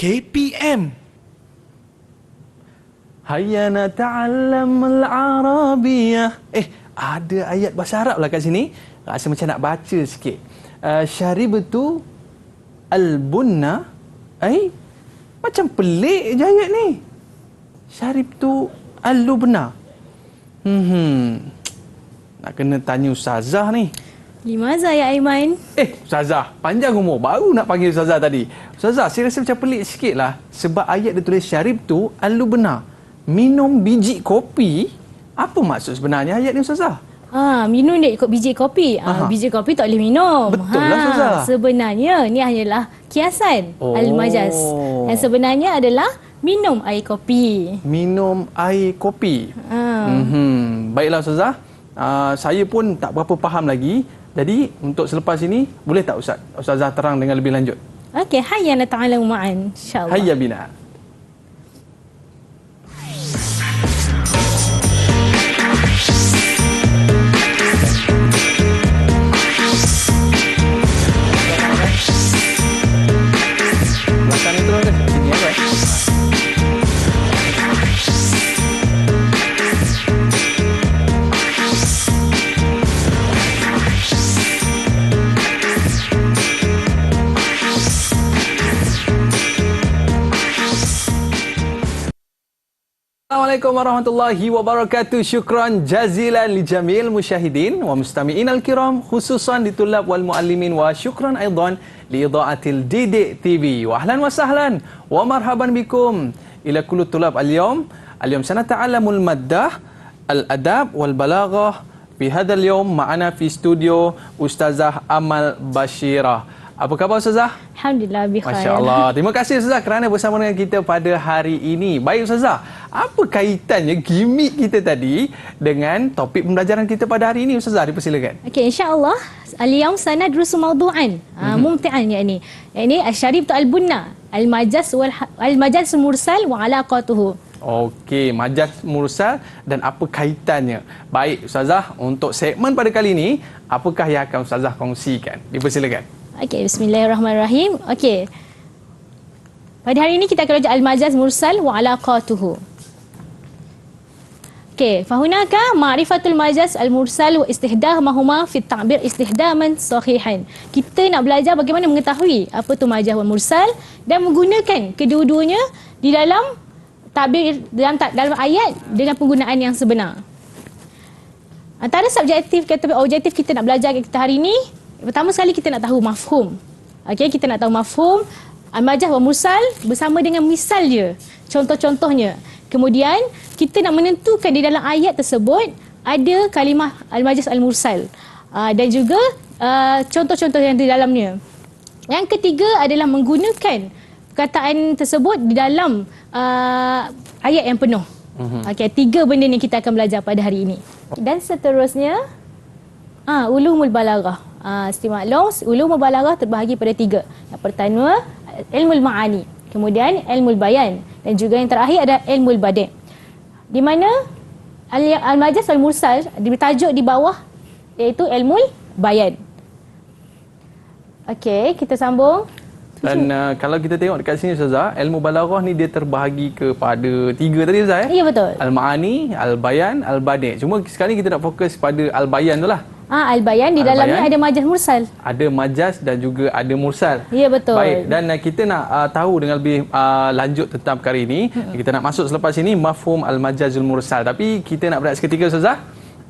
KPM. Hayya nata'allam al-Arabiyah. Ada ayat bahasa Arab lah kat sini. Rasa macam nak baca sikit. Syaribtu al-bunna. Macam pelik je ayat ni. Syaribtu al-lubna. Nak kena tanya Ustazah ni. Limaza ya Aiman? Ustazah, panjang umur. Baru nak panggil Ustazah tadi. Ustazah, saya rasa macam pelik sikit lah. Sebab ayat dia tulis syaribtu al-lubna. Minum biji kopi. Apa maksud sebenarnya ayat ni Ustazah? Minum dia ikut biji kopi. Biji kopi tak boleh minum. Betul lah Ustazah. Sebenarnya ni hanyalah kiasan al-majaz. Yang sebenarnya adalah minum air kopi. Minum air kopi. Baiklah Ustazah. Saya pun tak berapa faham lagi. Jadi untuk selepas ini boleh tak Ustazah terang dengan lebih lanjut? Okey, hayya nata'alamu ma'an insya-Allah. Hayya bina. Belakang itu kan sini apa? Assalamualaikum warahmatullahi wabarakatuh. Syukran jazilan li jamil musyahidin wa mustami'in al-kiram, khususan di tulab wal muallimin, wa syukran aidan li idha'atil Didik TV. Wa ahlan wa sahlan wa marhaban bikum ila kullu tulab al-yawm. Al-yawm sanata'allamul maddah al-adab wal balaghah. Fi hadzal yawm ma'ana fi studio Ustazah Amal Bashirah. Apa khabar Ustazah? Alhamdulillah bi khair. Masya-Allah. Terima kasih Ustazah kerana bersama dengan kita pada hari ini. Baik Ustazah, apa kaitannya gimmick kita tadi dengan topik pembelajaran kita pada hari ini Ustazah? Dipersilakan. Okey, insya-Allah al-yawm sanadrusu mawdu'an mumti'an yakni asy-syaribtu al-bunna al-majaz mursal wa alaqatuhu. Okey, majaz mursal dan apa kaitannya. Baik Ustazah, untuk segmen pada kali ini, apakah yang akan Ustazah kongsikan? Dipersilakan. Okey, bismillahirrahmanirrahim. Okey. Pada hari ini kita akan belajar al-majaz mursal wa alaqatuhu. Okey, fahunaka ma'rifatul majaz al-mursal wa istihdamahuma fi at-ta'bir istihdaman sahihan. Kita nak belajar bagaimana mengetahui apa tu majaz wal mursal dan menggunakan kedua-duanya di dalam ta'bir dalam ayat dengan penggunaan yang sebenar. Antara subjektif kata objektif kita nak belajar kita hari ini, pertama sekali kita nak tahu mafhum. Okey, kita nak tahu mafhum al-majaz wa mursal bersama dengan misal dia, contoh-contohnya. Kemudian kita nak menentukan di dalam ayat tersebut ada kalimah al-majaz al-mursal dan juga contoh-contoh yang di dalamnya. Yang ketiga adalah menggunakan perkataan tersebut di dalam ayat yang penuh. Okey, 3 benda ni kita akan belajar pada hari ini. Dan seterusnya ulumul balaghah. Seperti maklum, ulumul balaghah terbahagi pada 3. Yang pertama, ilmul ma'ani. Kemudian, ilmul bayan. Dan juga yang terakhir adalah ilmul badi'. Di mana al-majaz al-mursal ditajuk di bawah iaitu ilmul bayan. Okey, kita sambung. Dan kalau kita tengok dekat sini Ustazah, ilmu balaghah ni dia terbahagi kepada 3 tadi Ustazah. Ya, betul. Al-ma'ani, al-bayan, al-badi'. Cuma sekarang kita nak fokus pada al-bayan tu lah. Al-bayan di dalamnya ada majaz mursal. Ada majaz dan juga ada mursal. Ya, betul. Baik, dan kita nak tahu dengan lebih lanjut tentang perkara ini. Kita nak masuk selepas ini mafhum al-majazul mursal. Tapi kita nak berehat seketika Ustazah.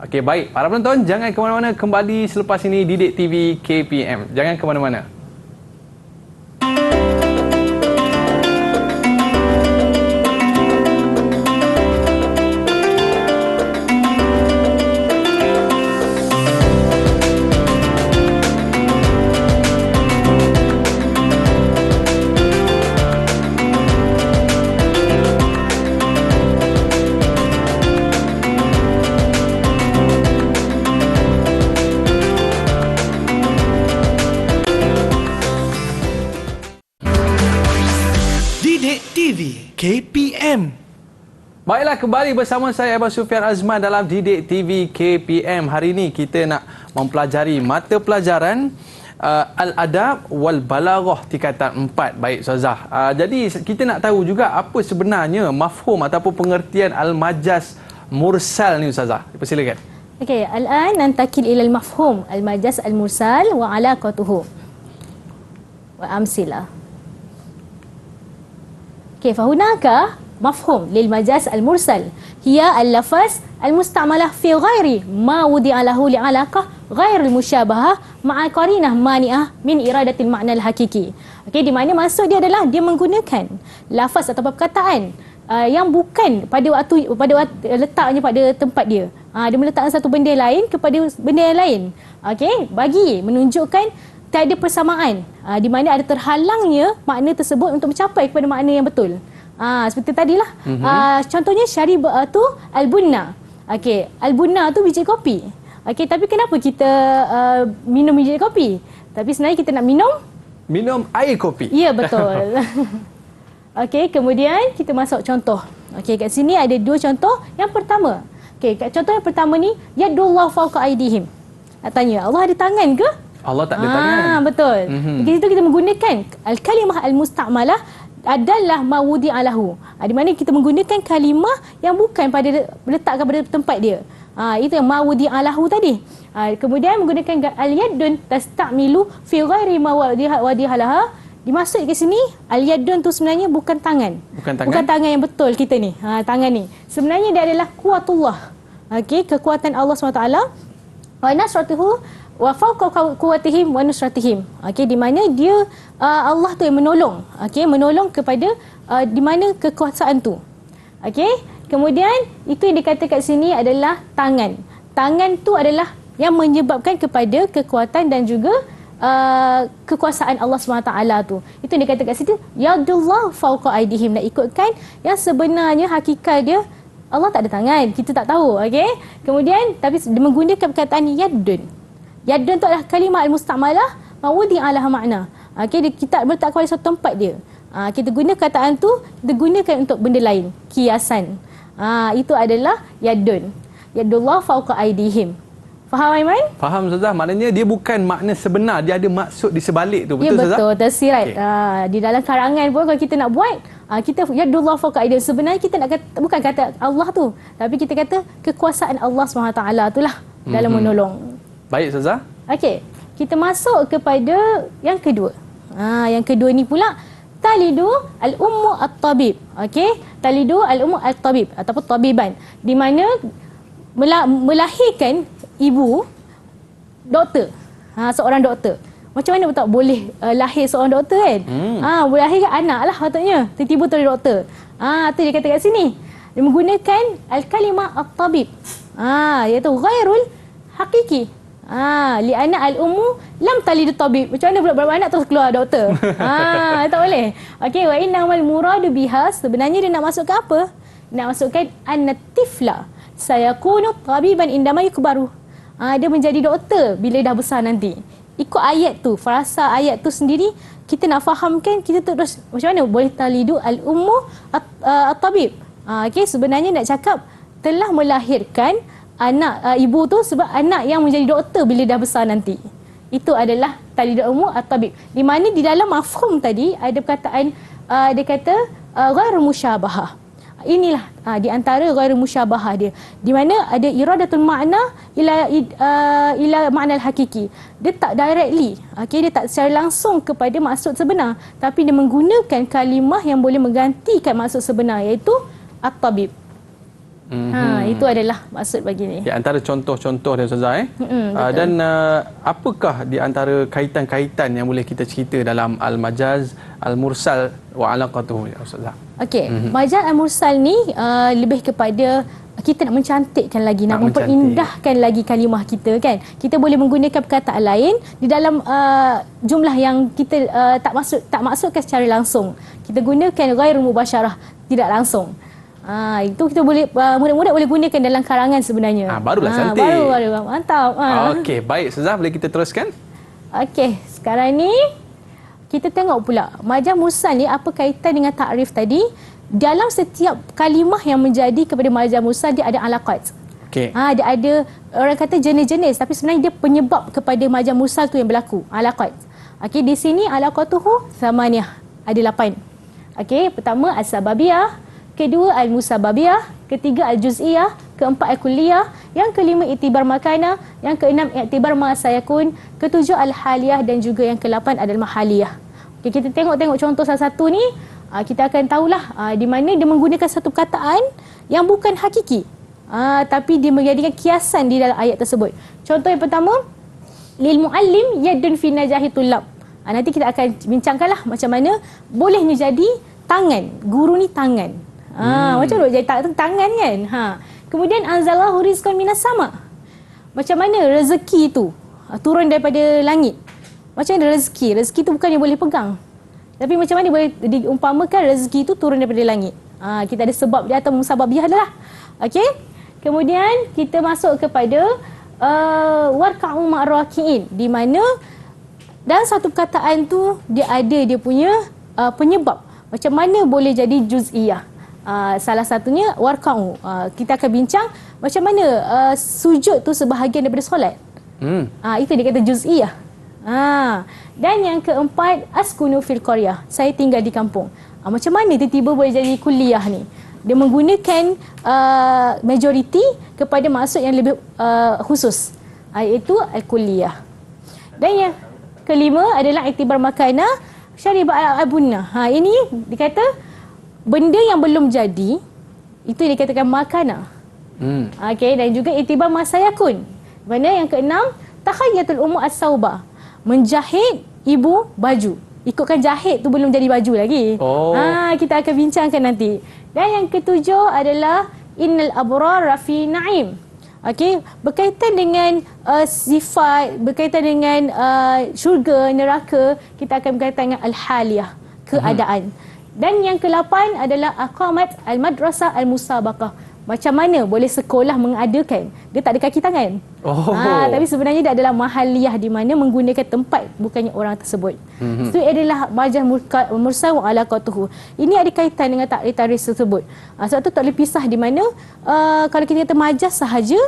Okey, baik. Para penonton, jangan ke mana-mana, kembali selepas ini Didik TV KPM. Jangan ke mana-mana. KPM. Baiklah, kembali bersama saya Abang Sufian Azman dalam Didik TV KPM. Hari ini kita nak mempelajari mata pelajaran al-adab wal balaghah tingkatan 4. Baik Ustazah. Jadi kita nak tahu juga apa sebenarnya mafhum ataupun pengertian al-majaz mursal ni Ustazah. Persilakan. Okey, al-an nantakil ila al-mafhum al-majaz al-mursal wa alaqatuhu wa amsila. Okey, fahunaka mafhum lil majaz al-mursal hiya al-lafaz al-musta'malah fi ghairi ma wudi'a lahu li'alaqah ghair al-musyabahah ma'a qarinah mani'ah min iradatil ma'na al-hakiki. Okey, di mana maksud dia adalah dia menggunakan lafaz atau perkataan yang bukan pada waktu letaknya pada tempat dia. Dia meletakkan satu benda lain kepada benda yang lain. Okey, bagi menunjukkan tak ada persamaan, di mana ada terhalangnya makna tersebut untuk mencapai kepada makna yang betul. Seperti tadilah. Contohnya syaribatu al-bunna. Okey, al-bunna tu biji kopi. Okey, tapi kenapa kita minum biji kopi? Tapi sebenarnya kita nak minum air kopi. Ya, betul. Okey, kemudian kita masuk contoh. Okey, kat sini ada dua contoh. Yang pertama, okey, kat contoh yang pertama ni, yadullah fawqa aydihim. Nak tanya, Allah ada tangan ke? Allah tak ada tangan. Betul. Di situ kita menggunakan al-kalimah al-musta'malah adalah mawudi alahu. Di mana kita menggunakan kalimah yang bukan pada letakkan pada tempat dia. Itu yang mawudi alahu tadi. Kemudian menggunakan al-yadun tasta'milu fi ghairi mawadi'alaha. Dimaksud ke sini al-yadun tu sebenarnya bukan tangan. Bukan tangan yang betul kita ni. Tangan ni. Sebenarnya dia adalah kuatullah. Okey, kekuatan Allah SWT. Wa nasratuhu wa fawqa quwwatihim wa nusratihim. Okey, di mana dia Allah tu yang menolong. Okey, menolong kepada di mana kekuasaan tu. Okey, kemudian itu yang dikatakan sini adalah tangan. Tangan tu adalah yang menyebabkan kepada kekuatan dan juga kekuasaan Allah SWT tu. Itu yang dikatakan situ yadullah fawqa aydihim. Nak ikutkan yang sebenarnya hakikat dia Allah tak ada tangan. Kita tak tahu. Okey, kemudian tapi dia menggunakan perkataan yadun. Yadun tu adalah kalimah al-musta'malah mawudi ala makna. Okey, kita bertak pada satu tempat dia. Kita guna kataan tu, kita gunakan untuk benda lain, kiasan. Itu adalah yadun. Yadullah fawqa aydihim. Faham Aiman? Faham Ustazah. Maknanya dia bukan makna sebenar, dia ada maksud di sebalik tu. Betul Ustazah? Ya, betul, tersirat. Okay. Di dalam karangan pun kalau kita nak buat, kita yadullah fawqa aydihim. Sebenarnya kita nak kata, bukan kata Allah tu, tapi kita kata kekuasaan Allah SWT itulah dalam menolong. Baik Ustazah. Okey, kita masuk kepada yang kedua. Yang kedua ni pula talidu al-ummu at-tabib. Okey, talidu al-ummu at-tabib ataupun tabiban, di mana melahirkan ibu doktor. Seorang doktor. Macam mana tak boleh lahir seorang doktor kan? Boleh lahirkan anak lah patutnya. Tiba-tiba tu ada doktor. Tu dia kata kat sini. Dia menggunakan al-kalimah at-tabib. Iaitu ghairul hakiki. Li'anna al-ummu lam talid tabib. Macam mana pula berapa anak terus keluar doktor? Tak boleh. Okey, wa innamal muradu biha, sebenarnya dia nak masukkan apa? Nak masukkan an-tifla sayakunu tabiban indama yukbaru. Dia menjadi doktor bila dah besar nanti. Ikut ayat tu, frasa ayat tu sendiri, kita nak fahamkan, kita terus macam mana boleh talidu al-ummu at-tabib. Okey, sebenarnya nak cakap telah melahirkan anak ibu tu sebab anak yang menjadi doktor bila dah besar nanti. Itu adalah talidul ummu at-tabib. Di mana di dalam mafhum tadi ada perkataan dia kata ghairu musyabahah. Inilah di antara ghairu musyabahah dia. Di mana ada iradatul makna ila makna al-hakiki. Dia tak directly, dia tak secara langsung kepada maksud sebenar, tapi dia menggunakan kalimah yang boleh menggantikan maksud sebenar, iaitu at-tabib. Itu adalah maksud bagi ni. Di antara contoh-contoh dia Ustazah. Dan apakah di antara kaitan-kaitan yang boleh kita cerita dalam al-majaz al-mursal wa alaqatuhu ya Ustazah? Okey, majaz al-mursal ni lebih kepada kita nak mencantikkan lagi, nak memperindahkan lagi kalimah kita kan. Kita boleh menggunakan perkataan lain di dalam jumlah yang kita tak maksudkan secara langsung. Kita gunakan ghairu mubasyarah, tidak langsung. Itu kita boleh mudah-mudah boleh gunakan dalam karangan sebenarnya. Barulah cantik. Baru mantap. Okey, baik Ustazah, boleh kita teruskan? Okey, sekarang ni kita tengok pula majaz mursal ni apa kaitan dengan takrif tadi. Dalam setiap kalimah yang menjadi kepada majaz mursal dia ada alaqat. Okey. Dia ada orang kata jenis-jenis tapi sebenarnya dia penyebab kepada majaz mursal tu yang berlaku. Alaqat. Okey, di sini alaqatuhu samaniyah. Ada 8. Okey, pertama as-sababiyah, kedua al-musababiyah, ketiga al-juz'iyah, keempat al-kulliyah, yang kelima iktibar makana, yang keenam iktibar ma sayakun, ketujuh al-haliyah dan juga yang ke-8 adalah mahaliyah. Okey, kita tengok contoh salah satu ni, kita akan tahulah di mana dia menggunakan satu perkataan yang bukan hakiki. Tapi dia menjadikan kiasan di dalam ayat tersebut. Contoh yang pertama, lil muallim yadun fi najahi tullab. Nanti kita akan bincangkanlah macam mana bolehnya jadi tangan. Guru ni tangan. Macam mana jadi tangan kan? Kemudian anzalallahu rizqan minas sama. Macam mana rezeki itu turun daripada langit? Macam mana rezeki? Rezeki itu bukan yang boleh pegang. Tapi macam mana boleh diumpamakan rezeki itu turun daripada langit? Kita ada sebab dia atau musababiyah adalah. Okey? Kemudian kita masuk kepada warka'u ma'raki'in, di mana dalam satu perkataan tu dia ada dia punya penyebab. Macam mana boleh jadi juz'iyah? Salah satunya warka'u. Kita akan bincang macam mana sujud tu sebahagian daripada solat. Itu dia kata juz'iyah. Dan yang keempat askunu fil qaryah. Saya tinggal di kampung. Macam mana tiba-tiba boleh jadi kulliyah ni? Dia menggunakan majoriti kepada maksud yang lebih khusus, iaitu al-kulliyah. Dan yang kelima adalah iktibar makana syariba abunna. Ini dikata benda yang belum jadi, itu dikatakan makana. Okey, dan juga iktibar masayakun. Mana yang keenam, takhayyatul ummu as-sauba. Menjahit ibu baju. Ikutkan jahit tu belum jadi baju lagi. Kita akan bincangkan nanti. Dan yang ketujuh adalah innal abrar rafi na'im. Okey, berkaitan dengan sifat, berkaitan dengan syurga, neraka, kita akan berkaitan dengan al-haliyah, keadaan. Dan yang ke-8 adalah aqamat al-madrasah al-musabaqah. Macam mana boleh sekolah mengadakan? Dia tak ada kaki tangan. Tapi sebenarnya dia adalah mahaliyah, di mana menggunakan tempat bukannya orang tersebut. Itu adalah majaz mursal wa alaqatuhu. Ini ada kaitan dengan takrif tersebut. Sebab tu tak boleh pisah, di mana kalau kita kata majaz sahaja,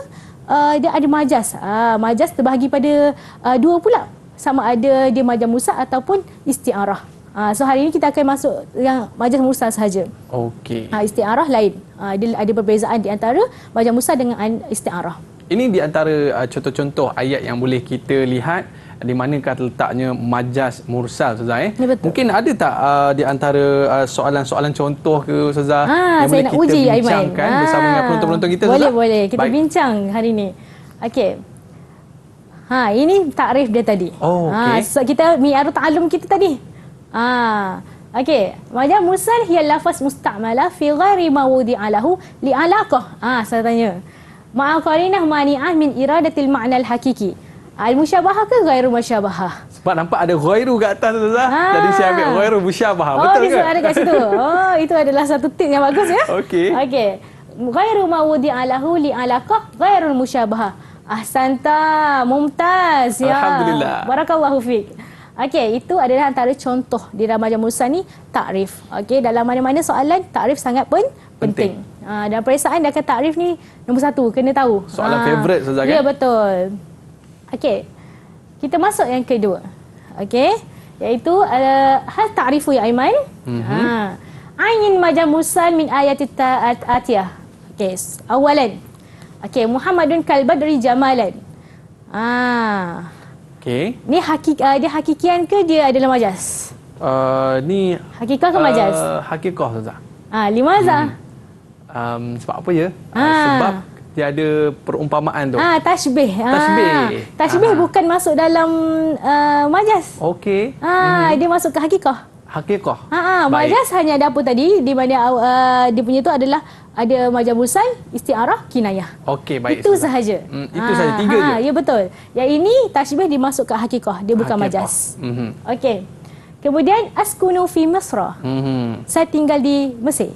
dia ada majaz. Majaz terbahagi pada dua pula. Sama ada dia majaz mursal ataupun isti'arah. So hari ini kita akan masuk yang majaz mursal sahaja. Okey. Isti'arah lain. Dia ada perbezaan di antara majaz mursal dengan isti'arah. Ini di antara contoh-contoh ayat yang boleh kita lihat di manakah letaknya majaz mursal, Ustazah. Ya, betul. Mungkin ada tak di antara soalan-soalan contoh ke, Ustazah, yang boleh kita bincangkan bersama dengan penonton-penonton kita, Ustazah? Boleh. Kita bincang hari ini. Okey. Ini takrif dia tadi. Okey. So kita mi'arut ta'allum kita tadi. Okey, majaz mursal hiya lafaz musta'mala fi ghairi ma wudi'a lahu li alaqah. Saya tanya. Ma'a qarinah mani'ah min iradatil ma'na al-hakiki. Al-musyabahah ke ghairu musyabahah? Sebab nampak ada ghairu kat atas, Ustazah. Jadi saya ambil ghairu musyabahah. Betul ke? Ada kat situ. Itu adalah satu tip yang bagus ya. Okey. Ghairu ma wudi'a lahu li alaqah ghairu musyabahah. Ahsanta, mumtaz ya. Alhamdulillah. Barakallahu fiik. Okey, itu adalah antara contoh di dalam majaz mursal ni, takrif. Okey, dalam mana-mana soalan takrif sangat penting. Dan periksaan dia akan takrif ni nombor 1, kena tahu. Soalan favourite, Ustazah, kan? Ya, betul. Okey. Kita masuk yang kedua. Okey, iaitu hal ta'rifu ya Aiman. Ayin majaz mursal min ayatit atiyah. Okey, awalan. Okey, Muhammadun kal badri jamalan. Okey. Ni dia hakikian ke dia adalah majaz? Ni Hakikah ke majaz? Hakikah, Ustazah. Limaza? Sebab apa ya? Sebab dia ada perumpamaan tu. Tashbih. Tashbih. Tashbih bukan masuk dalam majaz. Okey. Dia masuk ke hakikah. Hakikah. Majaz hanya ada apa tadi, di mana dia punya tu adalah ada majaz mursal, isti'arah, kinayah. Okey, baik. Itu sahaja. Itu sahaja, 3 je. Ya, betul. Yang ini tashbih dimasuk ke hakikah, dia bukan majaz. Okey. Kemudian askunu fi Masra. Saya tinggal di Mesir.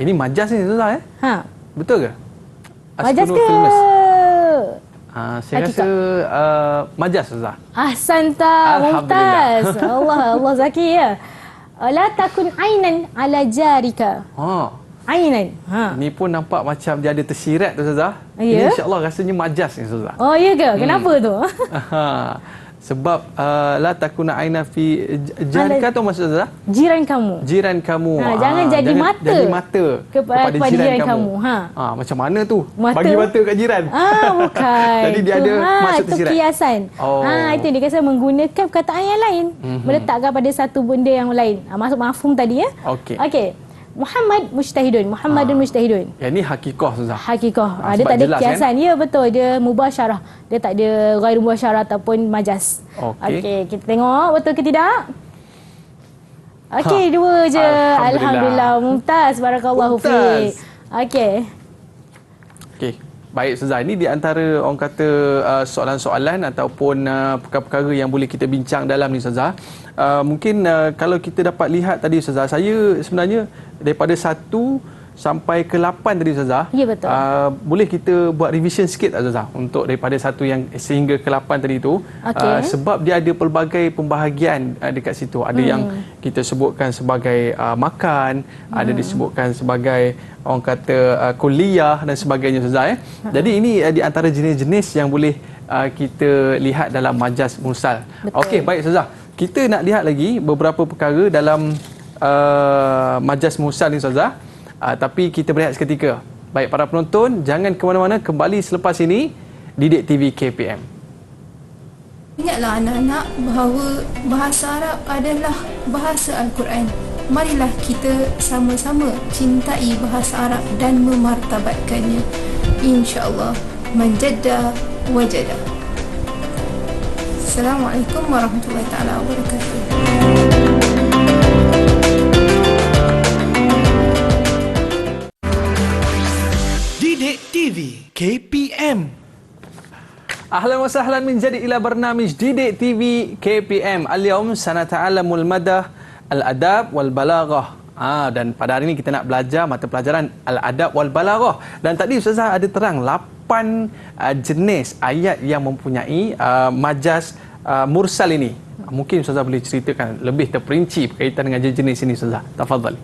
Ini majaz ni, Ustazah, betul ke? Majaz ke? Saya rasa majaz, Ustazah. Ahsanta, mumtaz. Allah zaki ya. La takun ainan ala jarika. Ainan. Ha. Ini pun nampak macam dia ada tersirat tu Ustazah. Ya? Ini insya-Allah rasanya majas ni Ustazah. Oh, ya ke? Kenapa tu? Sebab la takuna aina fi jarika tu maksud Ustazah? Jiran kamu. Jiran kamu. Jangan jadi mata. Jadi mata kepada jiran kamu. Macam mana tu? Mata. Bagi mata kat jiran. Bukan. Jadi dia ada maksud tersirat. Itu kiasan. Itu dia kata menggunakan perkataan yang lain. Meletakkan pada satu benda yang lain. Masuk mafhum tadi ya. Okey. Muhammad mujtahidun. Muhammadun mujtahidun. Yang ni hakikah Ustazah. Hakikah. Dia tak ada kiasan. Kan? Ya betul. Dia mubasyarah. Dia tak ada ghairu mubasyarah ataupun majas. Okey, kita tengok betul ke tidak? Okey, dua je. Alhamdulillah. Mumtaz. Barakallahu fiik. Okey. Baik Ustazah, ini di antara orang kata soalan-soalan ataupun perkara-perkara yang boleh kita bincang dalam ni Ustazah. Mungkin kalau kita dapat lihat tadi Ustazah, saya sebenarnya daripada 1 sampai ke 8 tadi Ustazah. Ya betul. Boleh kita buat revision sikit Ustazah untuk daripada 1 yang sehingga ke 8 tadi tu. Sebab dia ada pelbagai pembahagian dekat situ. Ada yang kita sebutkan sebagai makan, ada disebutkan sebagai orang kata kuliah dan sebagainya Ustazah. Jadi ini di antara jenis-jenis yang boleh kita lihat dalam majas mursal. Okey, baik Ustazah. Kita nak lihat lagi beberapa perkara dalam majas mursal ni Ustazah. Tapi kita berehat seketika. Baik para penonton, jangan ke mana-mana, kembali selepas ini Didik TV KPM. Ingatlah anak-anak bahawa bahasa Arab adalah bahasa Al-Quran. Marilah kita sama-sama cintai bahasa Arab dan memartabatkannya. InsyaAllah, manjadda wajada. Assalamualaikum warahmatullahi taala wabarakatuh. Didik TV KPM. Ahlan wa sahlan min jadi ila barnamij Didik TV KPM. Al-yawm sanata'allamul madah al-adab wal balaghah. Dan pada hari ini kita nak belajar mata pelajaran al-adab wal balaghah. Dan tadi Ustazah ada terang 8 jenis ayat yang mempunyai majas mursal ini. Mungkin Ustazah boleh ceritakan lebih terperinci berkaitan dengan jenis ini Ustazah. Tafadhal.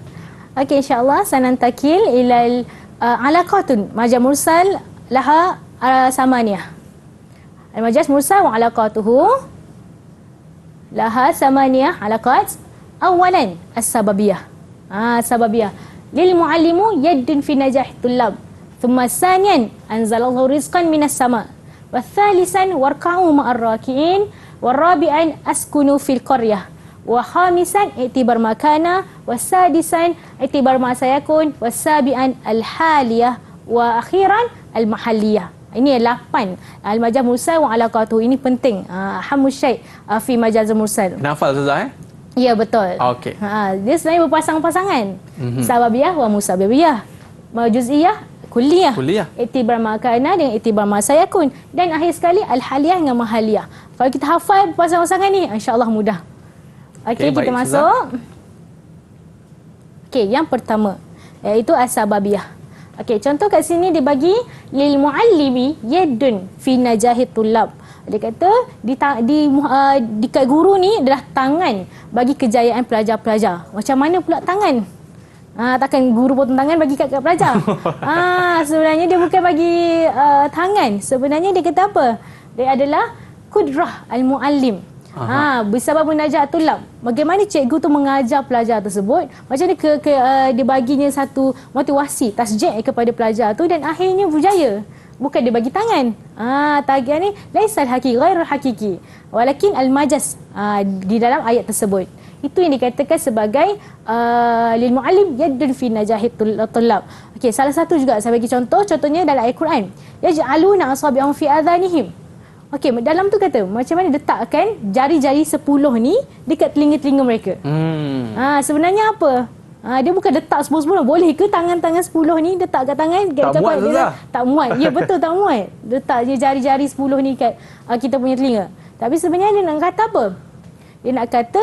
Okey, insya-Allah sanantakil ilal alaqatun majaz mursal laha samaniyah. Al-majaz mursal wa alaqatuhu laha samaniyah alaqat. Awalan as-sababiyah. Sababiyah. Lil muallimu yaddun fi najah tullab. Thumma saniyan anzalallahu rizqan minas sama. Wa thalisan warka'u ma'ar raki'in. Wa rabi'an askunu fil qaryah. Wa khamisan i'tibar makana. Wa sadisan i'tibar ma sayakun. Wa sabi'an al-haliyah. Wa akhiran al-mahalliyah. Ini 8 al-majaz mursal wa alaqatuhu. Ini penting. Ahamus syai' fi majaz mursal. Nafal Ustazah Ya betul. Okey. Dia sebenarnya berpasang-pasangan. Sababiyah wa musababiyah. Juz'iyah, kulliyah. Iktibar makana dengan iktibar masayakun. Dan akhir sekali al-haliyah dengan mahaliyah. Kalau kita hafal pasang-pasangan ni, insya-Allah mudah. Okey, kita masuk. Okey, yang pertama iaitu as-sababiyah. Okey, contoh kat sini dia bagi lil muallimi yadun fi najahit tullab. Dia kata di kat guru ni adalah tangan bagi kejayaan pelajar-pelajar. Macam mana pula tangan? Takkan guru potong tangan bagi kat pelajar? Sebenarnya dia bukan bagi tangan. Sebenarnya dia kata apa? Dia adalah kudrah al-muallim. Bersabab munajat tulab. Bagaimana cikgu tu mengajar pelajar tersebut? Macam ni dia baginya satu motivasi, tasjid kepada pelajar tu dan akhirnya berjaya. Bukan dia bagi tangan. Tagihan ni laisal hakiki ghairul hakiki. Walakin al-majaz di dalam ayat tersebut. Itu yang dikatakan sebagai lil muallim yadun fi najahit tullab. Okey, salah satu juga saya bagi contoh, contohnya dalam ayat Quran. Yaj'aluna asabi'ahum fi adhanihim. Okey, dalam tu kata macam mana letakkan jari-jari 10 ni dekat telinga-telinga mereka. Sebenarnya apa? Dia bukan letak 10-10. Boleh ke tangan-tangan 10 ni letak kat tangan? Tak muat Ustazah. Tak muat. Ya betul, tak muat. Letak je jari-jari 10 ni kat kita punya telinga. Tapi sebenarnya dia nak kata apa? Dia nak kata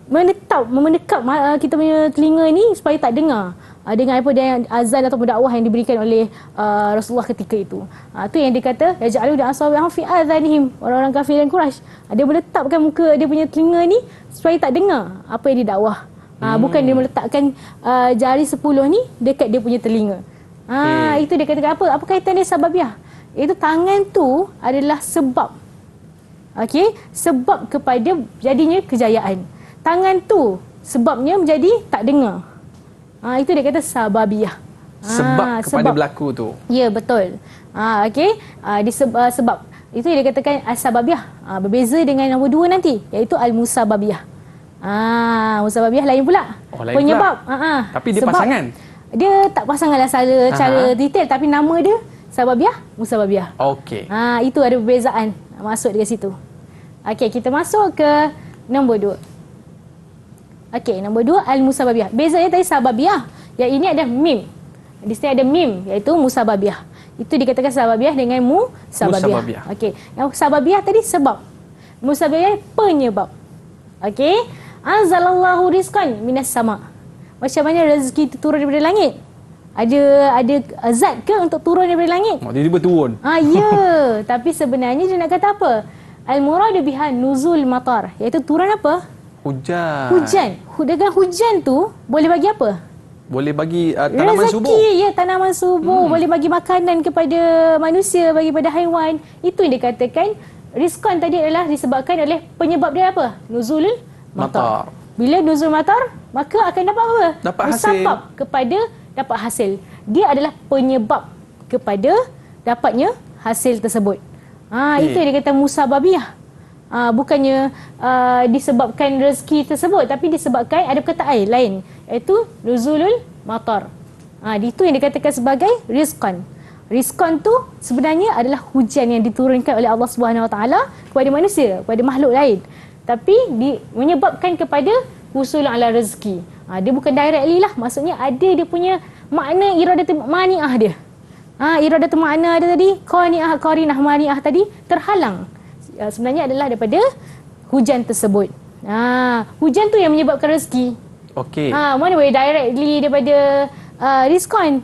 menekap kita punya telinga ni supaya tak dengar. Dengan apa dia azan atau dakwah yang diberikan oleh Rasulullah ketika itu. Itu yang dia kata yaj'alu da asawahum fi adhanihim, orang-orang kafir dan Quraisy. Dia meletakkan muka dia punya telinga ni supaya tak dengar apa yang didakwah Bukan dia meletakkan jari 10 ni dekat dia punya telinga. Itu dia katakan apa? Apa kaitan dia sababiah? Itu tangan tu adalah sebab. Okey, sebab kepada jadinya kejayaan. Tangan tu sebabnya menjadi tak dengar. Itu dia kata sababiah. Sebab kepada berlaku tu. Ya, betul. Okey, sebab. Itu yang dikatakan as-sababiah. Berbeza dengan nombor 2 nanti, iaitu al-musababiah. Musababiah lain pula. Lain penyebab. Pula. Tapi dia sebab pasangan. Dia tak pasanganlah cara detail, tapi nama dia sababiah, musababiah. Okey. Itu ada perbezaan masuk dekat situ. Okey, kita masuk ke nombor 2. Okey, nombor 2 al-musababiah. Bezanya tadi sababiah, yang ini ada mim. Di sini ada mim, iaitu musababiah. Itu dikatakan sababiah dengan musababiah. Okey. Yang sababiah tadi sebab. Musababiah penyebab. Okey. Anzalallahu rizqan minas sama. Macam mana rezeki itu turun daripada langit? Ada zat ke untuk turun daripada langit? Tiba-tiba turun. Ya. Tapi sebenarnya dia nak kata apa? Al-muradu biha nuzul matar. Iaitu turun apa? Hujan. Dengan hujan tu boleh bagi apa? Boleh bagi tanaman rezeki, subur. Ya, tanaman subur. Boleh bagi makanan kepada manusia, bagi pada haiwan. Itu yang dikatakan rizqan tadi adalah disebabkan oleh penyebab dia apa? Nuzulul matar. Bila nuzul matar, maka akan dapat apa? Dapat hasil. Musabab kepada dapat hasil. Dia adalah penyebab kepada dapatnya hasil tersebut. Itu yang dikatakan musababiah. Bukannya disebabkan rezeki tersebut, tapi disebabkan ada perkataan lain, iaitu nuzulul matar. Itu yang dikatakan sebagai rizqan. Rizqan tu sebenarnya adalah hujan yang diturunkan oleh Allah Subhanahu Wa Taala kepada manusia, kepada makhluk lain, tapi menyebabkan kepada husul ala rezeki. Dia bukan directly lah, maksudnya ada dia punya makna iradatul mani'ah dia. Iradatul makna dia tadi, qani'ah, qarinah, mani'ah tadi terhalang. Sebenarnya adalah daripada hujan tersebut. Hujan tu yang menyebabkan rezeki. Okey. Mana boleh directly daripada rizqan.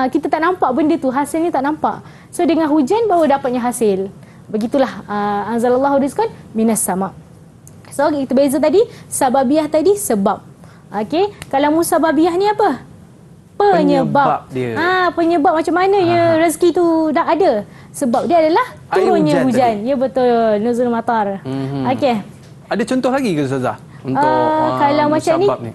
Kita tak nampak benda tu, hasilnya tak nampak. So dengan hujan baru dapatnya hasil. Begitulah anzalallahu rizqan minas sama. So kita beza tadi, sababiah tadi sebab. Okey, kalau musababiah ni apa? Penyebab dia. Penyebab macam mana ya rezeki tu dah ada. Sebab dia adalah turunnya hujan. Ya, betul, nuzul matar. Okey. Ada contoh lagi ke Ustazah? Untuk kalau macam ni, ni?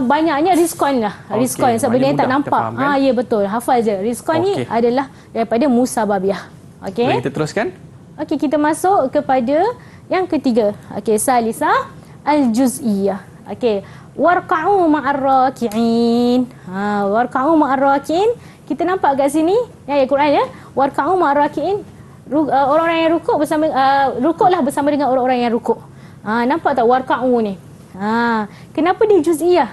Banyaknya rizqan lah. Rizqan sebenarnya tak nampak. Kan? Ya, betul. Hafal je. Rizqan ni adalah daripada musababiah. Okey. Boleh kita teruskan? Okey, kita masuk kepada yang ketiga. Okey, salisa al-juz'iyah. Okey. Warqa'u ma'ar raki'in. Warqa'u ma'ar raki'in. Kita nampak kat sini ayat Quran ya. Warqa'u ma'ar raki'in. Orang-orang yang rukuk bersama rukuklah bersama dengan orang-orang yang rukuk. Nampak tak warqa'u ni? Kenapa dia juz'iyah?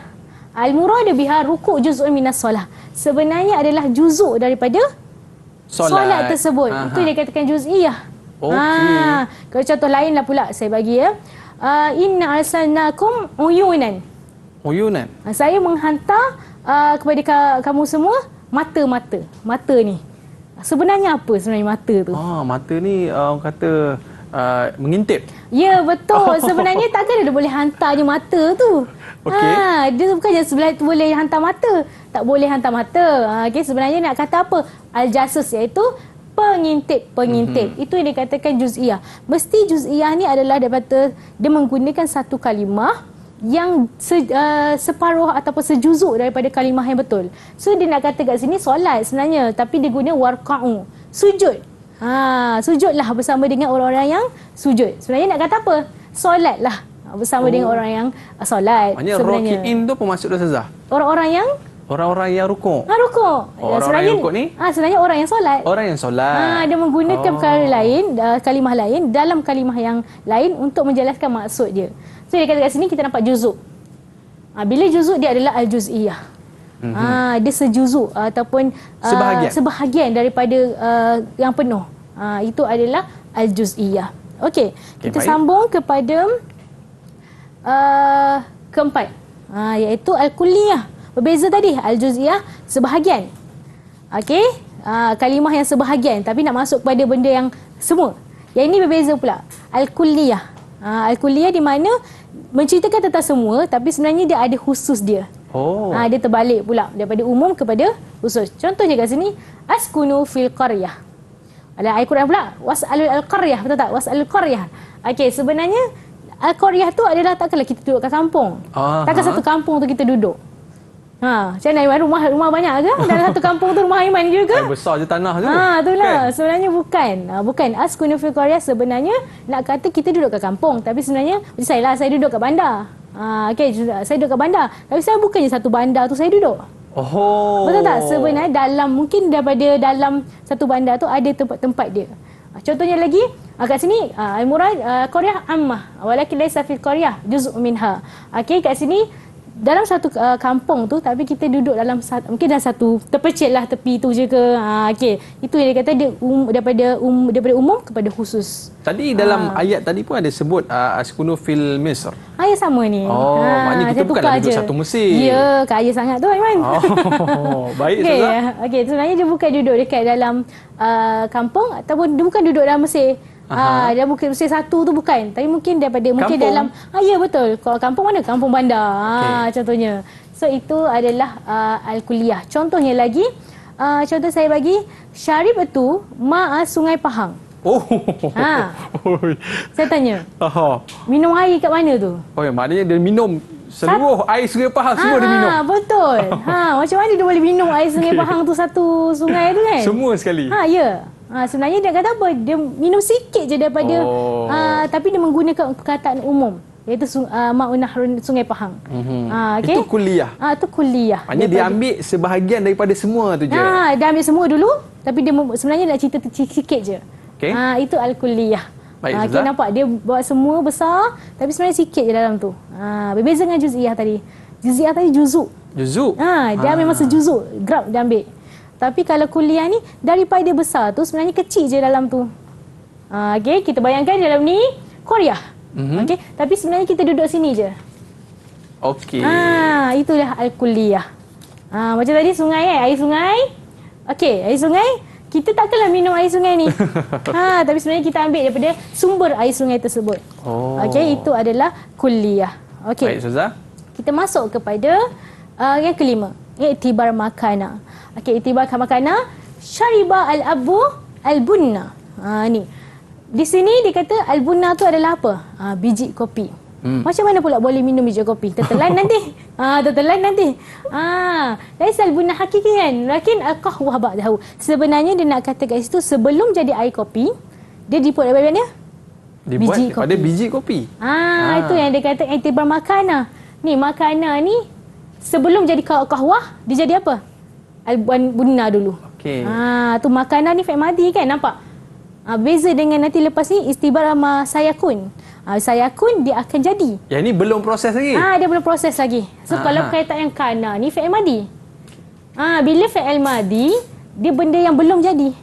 Al-muradu biha rukuk juz'un minas solah. Sebenarnya adalah juzuk daripada solat tersebut. Itu dia katakan juz'iyah. Kalau contoh lain lah pula saya bagi ya. Inna arsalnakum uyunan. Uyunan. Saya menghantar kepada kamu semua mata-mata. Mata ni. Sebenarnya apa sebenarnya mata tu? Mata ni orang kata mengintip. Ya, betul. Sebenarnya takkan dia boleh hantar je mata tu. Dia bukannya sebelah tu boleh hantar mata. Tak boleh hantar mata. Sebenarnya nak kata apa? Al-jasus, iaitu pengintip. Itu yang dikatakan juz'iyah. Mesti juz'iyah ni adalah daripada dia menggunakan satu kalimah yang separuh ataupun sejuzuk daripada kalimah yang betul. So dia nak kata kat sini solat sebenarnya, tapi dia guna warqa'u, sujud. Sujudlah bersama dengan orang-orang yang sujud. Sebenarnya nak kata apa? Solatlah bersama dengan orang yang solat. Maknanya raki'in tu apa maksud Ustazah? Orang-orang yang rukuk. Rukuk. Orang-orang yang rukuk ni? Sebenarnya orang yang solat. Orang yang solat. Dia menggunakan perkara lain, kalimah lain dalam kalimah yang lain untuk menjelaskan maksud dia. So dia kata kat sini kita nampak juzuk. Bila juzuk dia adalah al-juz'iyah. Dia sejuzuk ataupun sebahagian daripada yang penuh. Itu adalah al-juz'iyah. Okey, kita sambung kepada keempat. Iaitu al-kulliyah. Berbeza tadi, al-juz'iyah sebahagian. Okey, kalimah yang sebahagian tapi nak masuk kepada benda yang semua. Yang ini berbeza pula. Al-kulliyah. Al-kulliyah di mana menceritakan tentang semua, tapi sebenarnya dia ada khusus dia. Oh. Dia terbalik pula daripada umum kepada khusus. Contohnya kat sini, askunu fil qaryah. Ada ayat Quran pula, was'alul al-qaryah, betul tak? Was'alul qaryah. Okey, sebenarnya al-qaryah tu adalah takkanlah kita duduk kat kampung. Takkan satu kampung tu kita duduk. Macam mana Aiman? Rumah banyak ke? Dalam satu kampung tu rumah Aiman je ke? Besar je tanah tu. Itulah. Kan? Sebenarnya bukan. Bukan. Askunu fil qaryah sebenarnya nak kata kita duduk kat kampung. Tapi sebenarnya macam saya duduk kat bandar. Okey, saya duduk kat bandar. Tapi saya bukannya satu bandar tu saya duduk. Oh. Betul tak? Sebenarnya mungkin daripada dalam satu bandar tu ada tempat-tempat dia. Contohnya lagi, kat sini al-murad qaryah ammah walakin laysa fil qaryah juz'un minha. Okey, kat sini dalam satu kampung tu, tapi kita duduk mungkin dalam satu terpecil lah tepi tu je ke. Okey, itu yang dia kata dia daripada umum kepada khusus. Tadi dalam ayat tadi pun ada sebut askunu fil Misr. Ayat sama ni. Maknanya kita bukanlah duduk satu Mesir. Ya, kaya sangat tu Aiman. Baik okay, Ustazah. Okey, sebenarnya dia bukan duduk dekat dalam kampung, ataupun dia bukan duduk dalam Mesir. Dia bukan Mesir satu tu bukan, tapi mungkin daripada mungkin dalam ya betul. Kalau kampung mana? Kampung bandar. Contohnya. So itu adalah al-kulliyah. Contohnya lagi, contoh saya bagi Syarib itu ma'a Sungai Pahang. Saya tanya. Minum air kat mana tu? Maknanya dia minum seluruh air Sungai Pahang semua dia minum. Betul. Macam mana dia boleh minum air Sungai Pahang tu satu sungai tu kan? Semua sekali. Ya. Sebenarnya dia kata apa? Dia minum sikit je daripada tapi dia menggunakan perkataan umum, iaitu ma'un nahrun Sungai Pahang. Okay? Itu kulliyah. Itu kulliyah. Maknanya dia ambil sebahagian daripada semua tu je. Dia ambil semua dulu, tapi dia sebenarnya nak cerita sikit je. Okay. Itu al-kulliyah. Baik, okay, nampak dia buat semua besar, tapi sebenarnya sikit je dalam tu. Berbeza dengan juz'iyah tadi. Juz'iyah tadi juzuk. Dia memang sejuzuk, grab dia ambil. Tapi kalau kuliah ni, daripada besar tu sebenarnya kecil je dalam tu. Okay, kita bayangkan dalam ni Korea. Okay, tapi sebenarnya kita duduk sini je. Okey. Itulah al-kulliyah. Macam tadi sungai air sungai. Okey, air sungai. Kita takkanlah minum air sungai ni. Tapi sebenarnya kita ambil daripada sumber air sungai tersebut. Okey, itu adalah kulliyah. Okey. Baik, Ustazah. Kita masuk kepada yang kelima, iktibar makana. Okey, iktibar makana, syariba al-abu al-bunna. Ni. Di sini dia kata al-bunna tu adalah apa? Biji kopi. Macam mana pula boleh minum biji kopi? Tertelan nanti. Tertelan nanti. Laisa al-bunna hakikian, lakin al-qahwah ba'dahu. Sebenarnya dia nak kata kat situ sebelum jadi air kopi, dia dibuat daripada mana? Dibuat daripada biji kopi. Itu yang dia kata iktibar makana. Ni makana ni sebelum jadi qahwah, dia jadi apa? Al-bunna dulu. Okey. Tu makanan ni fi'il madhi kan, nampak? Beza dengan nanti lepas ni istibar sama sayakun. Sayakun dia akan jadi. Yang ni belum proses lagi. Dia belum proses lagi. So kalau berkaitan yang kana ni fi'il madhi. Bila fi'il madhi, dia benda yang belum jadi.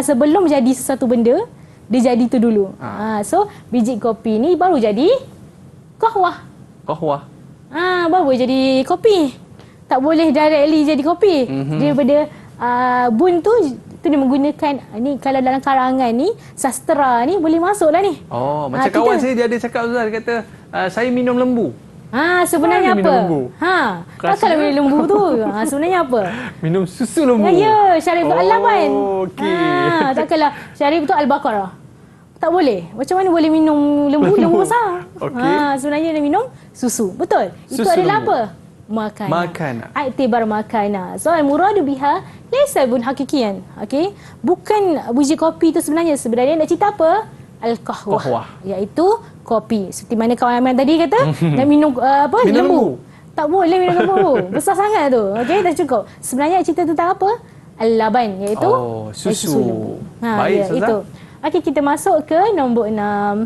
Sebelum jadi sesuatu benda, dia jadi tu dulu. So biji kopi ni baru jadi qahwah. Baru jadi kopi. Tak boleh directly jadi kopi. Daripada bun tu dia menggunakan ni, kalau dalam karangan ni sastra ni boleh masuk lah ni. Macam kawan saya dia ada cakap, Ustaz, dia kata saya minum lembu. Sebenarnya apa? Minum lembu. Takkanlah minum lembu tu. Sebenarnya apa? Minum susu lembu. Ya, syarif tu al-laban. Okey. Takkanlah syarif tu al-baqarah. Tak boleh. Macam mana boleh minum lembu besar? Sebenarnya dia minum susu. Betul. Itu Susu adalah lembu. apa? Makana. Iktibar makana. So al-muradu biha laysa bun hakikian. Okey. Bukan biji kopi tu sebenarnya nak cerita apa? Al-qahwah. Iaitu kopi. Seperti mana kawan Aiman tadi kata nak minum lembu. Tak boleh minum lembu. Besar sangat tu. Okey, dah cukup. Sebenarnya cerita tentang apa? Al-laban, iaitu susu lembu. Baik, itu. Okey, kita masuk ke nombor 6.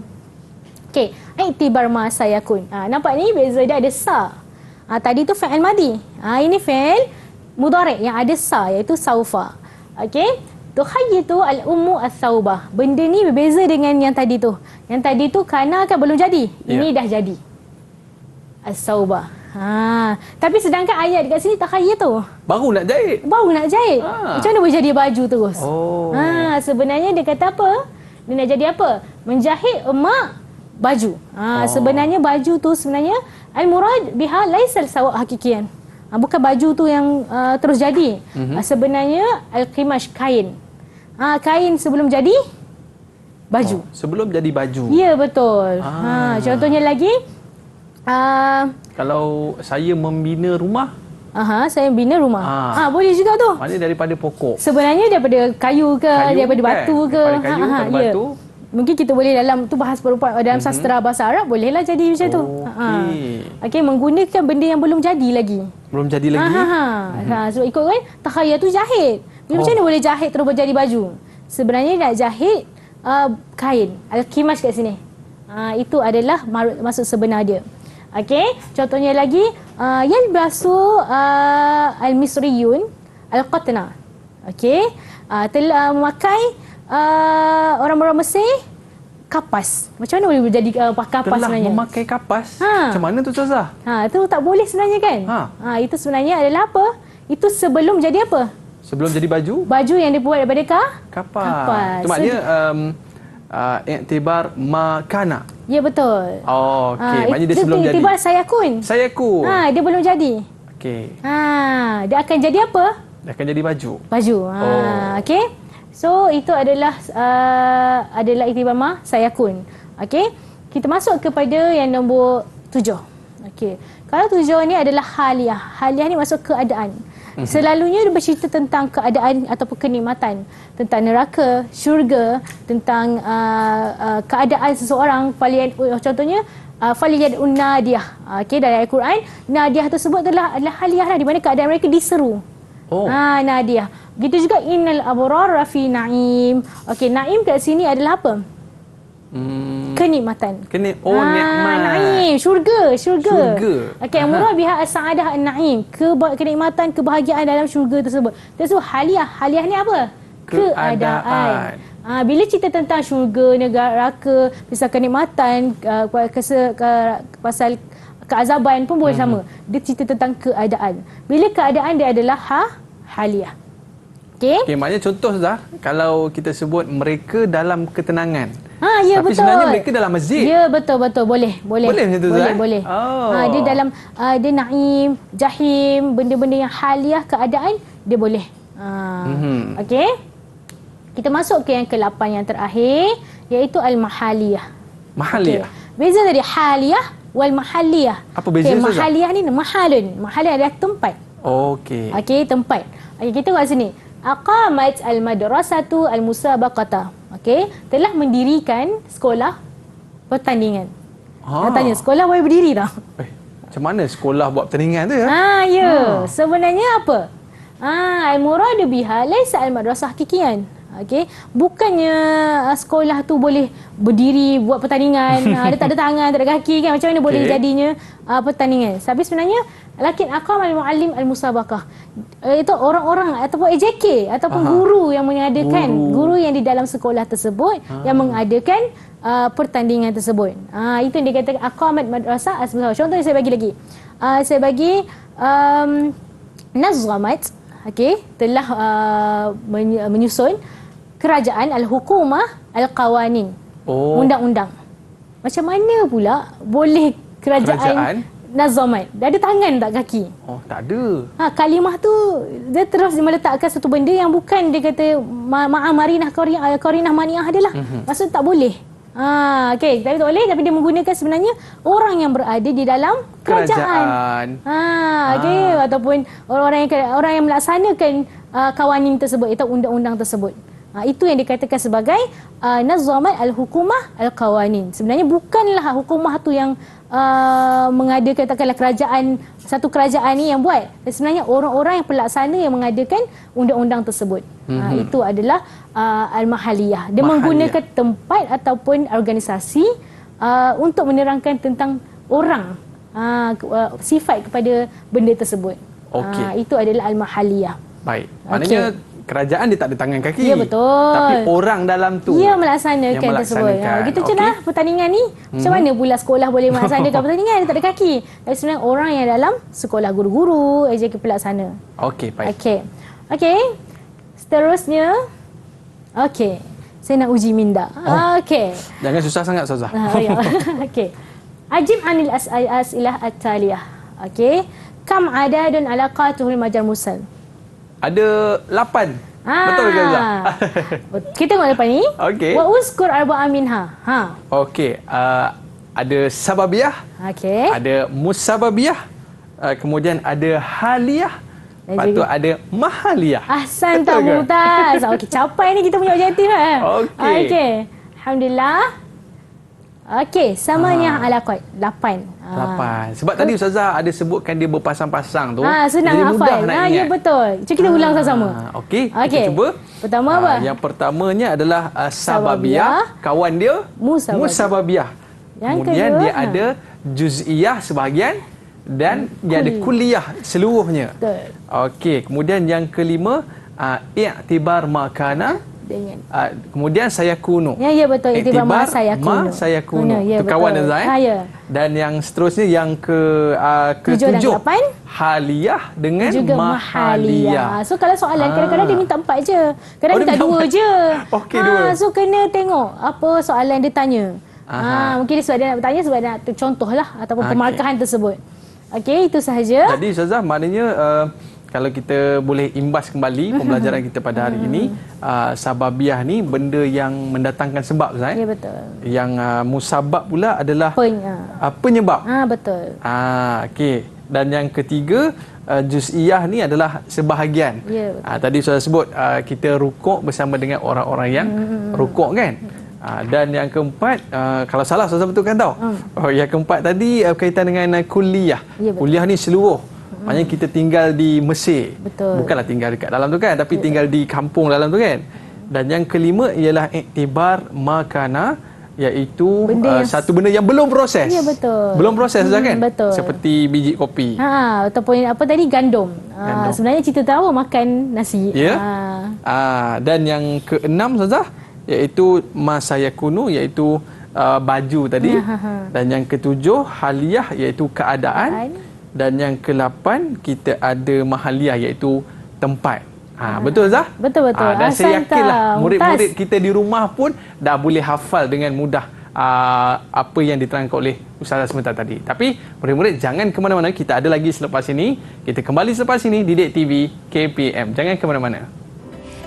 Okey, iktibar ma sayakun. Nampak ni beza dia ada sa. Tadi tu fi'il madhi. Ini fi'il mudhari' yang ada sa, iaitu saufa. Okey. Tukhayyitu al-ummu as-saubah. Benda ni berbeza dengan yang tadi tu. Yang tadi tu kana kan belum jadi. Ini dah jadi. As-saubah. Tapi sedangkan ayat dekat sini takhayyatu. Baru nak jahit. Macam mana boleh jadi baju terus? Sebenarnya dia kata apa? Dia nak jadi apa? Menjahit emak baju. Sebenarnya baju tu sebenarnya al-murad biha laisal sawak hakikian. Bukan baju tu yang terus jadi. Sebenarnya al-qimash kain. Kain sebelum jadi baju. Sebelum jadi baju. Ya, betul. Contohnya lagi kalau saya membina rumah, saya bina rumah. Boleh juga tu. maknanya daripada pokok. Sebenarnya daripada kayu ke, daripada batu ke. Daripada kayu, daripada batu. Mungkin kita boleh dalam tu bahas perempuan dalam sastra bahasa Arab bolehlah jadi macam tu. Okey, menggunakan benda yang belum jadi lagi. Belum jadi lagi. Sebab ikut kan takhayul tu jahit. Macam mana boleh jahit terus jadi baju? Sebenarnya nak jahit kain. Al-qimash kat sini. Itu adalah maksud sebenar dia. Okey, contohnya lagi yalbasu al-misriyun al-qatna. Okey, telah memakai orang-orang Mesir kapas. Macam mana boleh jadi kapas Telah sebenarnya? memakai kapas. Macam mana tu Ustazah? Itu tak boleh sebenarnya kan? Itu sebenarnya adalah apa? Itu sebelum jadi apa? Sebelum jadi baju? Baju yang dibuat daripada kapas. Itu maknanya iktibar makana. Ya, betul. Okey, maknanya dia sebelum jadi. Iktibar sayakun. Sayakun. Dia belum jadi. Okey. Dia akan jadi apa? Dia akan jadi baju. Baju. Okey. So itu adalah iktibar sayakun. Okey. Kita masuk kepada yang nombor 7. Okey. Kalau 7 ni adalah haliyah. Haliyah ni masuk keadaan. Selalunya dia bercerita tentang keadaan ataupun kenikmatan, tentang neraka, syurga, tentang keadaan seseorang. Contohnya faliyad'un nadiyah. Okey, dari Al-Quran, nadiyah tersebut adalah haliyah lah, di mana keadaan mereka diseru. Nadiyah. Begitu juga innal abrar rafi na'im. Okey, na'im kat sini adalah apa? Kenikmatan. Nikmat. Na'im, syurga. Okey, amrah biha as-sa'adah an-na'im. Kenikmatan, kebahagiaan dalam syurga tersebut. Tersebut haliyah. Haliyah ni apa? Keadaan. Bila cerita tentang syurga, neraka, pasal kenikmatan, pasal keazaban pun boleh sama. Dia cerita tentang keadaan. Bila keadaan dia adalah haliyah. Okey, maknanya contoh Ustazah, kalau kita sebut mereka dalam ketenangan. Ya, tapi betul. sebenarnya mereka dalam masjid. Ya, betul. Boleh macam tu, boleh. Dia dalam dia naim, jahim, benda-benda yang haliyah keadaan dia boleh. Okey. Kita masuk ke yang ke-8 yang terakhir, iaitu al-mahaliyah. Mahaliyah. Okay. Beza tadi haliyah wal mahaliyah. Apa beza Ustazah? Mahaliyah ni mahalun. Mahalun adalah tempat. Okey, tempat. Okey, kita tengok sini. Aqamat al-madrasatu al-musabaqata. Okey, telah mendirikan sekolah pertandingan. Tanya, sekolah boleh berdiri tak? Macam mana sekolah buat pertandingan tu ya? Sebenarnya apa? Al-muradu biha laisa al-madrasah hakikian. Okey, bukannya sekolah tu boleh berdiri buat pertandingan, dia tak ada tangan, tak ada kaki kan, macam mana boleh jadinya pertandingan. Tapi sebenarnya lakin aqam al-muallim al-musabaqah, itu orang-orang ataupun AJK ataupun guru yang mengadakan, guru yang di dalam sekolah tersebut yang mengadakan pertandingan tersebut. Itu yang dikatakan aqamat madrasah al-musabaqah. Contohnya saya bagi lagi. Saya bagi nazamat, okey, telah menyusun kerajaan al-hukumah al-qawanin, undang-undang. Macam mana pula boleh kerajaan nazamat? Dia ada tangan tak kaki? Tak ada. Kalimah tu dia terus meletakkan satu benda yang bukan, dia kata marinah qarinah maniah adalah. Maksud tak boleh. Okey, tapi tak boleh, tapi dia menggunakan sebenarnya orang yang berada di dalam kerajaan. Okey, ataupun orang yang melaksanakan kawanin tersebut, itu undang-undang tersebut. Itu yang dikatakan sebagai nazamat al-hukumah al-qawanin. Sebenarnya bukanlah hukumah tu yang mengadakan, katakanlah kerajaan, satu kerajaan ni yang buat. Sebenarnya orang-orang yang pelaksana yang mengadakan undang-undang tersebut. Itu adalah al-mahaliyah. Dia menggunakan tempat ataupun organisasi untuk menerangkan tentang orang, sifat kepada benda tersebut. Itu adalah al-mahaliyah. Baik. Maknanya kerajaan dia tak ada tangan kaki. Ya, betul. Tapi orang dalam tu yang melaksanakan tersebut. Gitu je lah pertandingan ni. Macam mana pula sekolah boleh melaksanakan pertandingan? Dia tak ada kaki. Tapi sebenarnya orang yang dalam sekolah, guru-guru, AJK pelaksana. Okey, baik. Okey. Seterusnya. Okey. Saya nak uji minda. Okey. Jangan susah sangat Ustazah. Ya. Okey. Ajib anil as'ilah at-taliyah. Okey. Kam adadun alaqatuhul majal mursal? Ada 8. Betul ke Ustazah? Kita tengok depan ni. Okey. Wa uzkur arba'a minha. Okey. Ada sababiyah. Okey. Ada musababiyah. Kemudian ada haliyah. Dan Lepas tu juga ada mahaliyah. Ahsan tak Betul ke? Mumtaz. Okey, capai ni kita punya objektif kan? Okey. Okey. Alhamdulillah. Okey, samanya alaqat 8. 8. Sebab tadi Ustazah ada sebutkan dia berpasang-pasang tu. Senang jadi mudah hafal. nak ingat. Ya betul. Jom kita ulang sama-sama. Okey, kita cuba. Pertama apa? Yang pertamanya adalah Sababiyah. sababiyah, kawan dia Musababiyah. Yang Kemudian kedua, dia ada juz'iyah sebahagian dan dia ada kulliyah seluruhnya. Betul. Okey, kemudian yang kelima i'tibar makana. Dengan Kemudian saya kuno. Ya betul. Iktibar ma saya kuno. saya kuno. Ya, Itu kawan betul. Azhar. Ya. Dan yang seterusnya yang Tujuh dan ketujuh, lapan. haliyah dengan Juga mahaliyah. So kalau soalan kadang-kadang dia minta 4 je. Kadang dia minta minta 2 empat. je. Okey, 2. So kena tengok apa soalan dia tanya. Mungkin sebab dia nak bertanya sebab dia nak contoh lah ataupun pemarkahan tersebut. Okey, itu sahaja. Jadi Ustazah, maknanya kalau kita boleh imbas kembali pembelajaran kita pada hari ini, sababiyah ni benda yang mendatangkan sebab Ustaz. Ya betul. Yang musabab pula adalah penyebab. Betul. Okey. Dan yang ketiga, juz'iyah ni adalah sebahagian. Ya, betul. Tadi Ustaz sebut kita rukuk bersama dengan orang-orang yang rukuk kan. Dan yang keempat, kalau salah Ustaz betulkan tau. Yang keempat tadi berkaitan dengan kulliyah. Ya, betul. Kulliyah ni seluruh. Maknanya kita tinggal di Mesir. Betul. Bukanlah tinggal dekat dalam tu kan, tapi tinggal di kampung dalam tu kan. Dan yang kelima ialah iktibar makana, iaitu satu benda yang belum proses. Ya betul. Belum proses kan? Betul. Seperti biji kopi. Ataupun apa tadi gandum. Sebenarnya cerita tahu makan nasi. Ya. Dan yang keenam Ustazah, iaitu masayakunu, iaitu baju tadi. Dan yang ketujuh haliyah, iaitu keadaan. Dan yang ke-8 kita ada mahaliyah, iaitu tempat. Betul Zah? Betul-betul. Dan saya yakinlah murid-murid kita di rumah pun dah boleh hafal dengan mudah apa yang diterangkan oleh Ustazah sebentar tadi. Tapi murid-murid jangan ke mana-mana, kita ada lagi selepas ini. Kita kembali selepas ini di Didik TV KPM. Jangan ke mana-mana.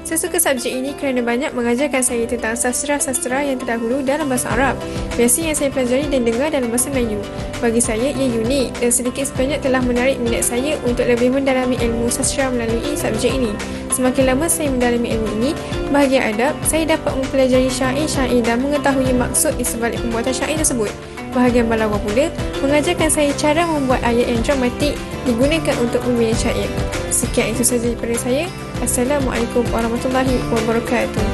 Saya suka subjek ini kerana banyak mengajarkan saya tentang sastra-sastra yang terdahulu dalam bahasa Arab. Biasa yang saya pelajari dan dengar dalam bahasa Melayu. Bagi saya, ia unik dan sedikit sebanyak telah menarik minat saya untuk lebih mendalami ilmu sastra melalui subjek ini. Semakin lama saya mendalami ilmu ini, bahagian adab, saya dapat mempelajari syair-syair dan mengetahui maksud di sebalik pembuatan syair tersebut. Bahagian balagha pula mengajarkan saya cara membuat ayat yang dramatik digunakan untuk membina syair. Sekian itu sahaja daripada saya. Assalamualaikum warahmatullahi wabarakatuh.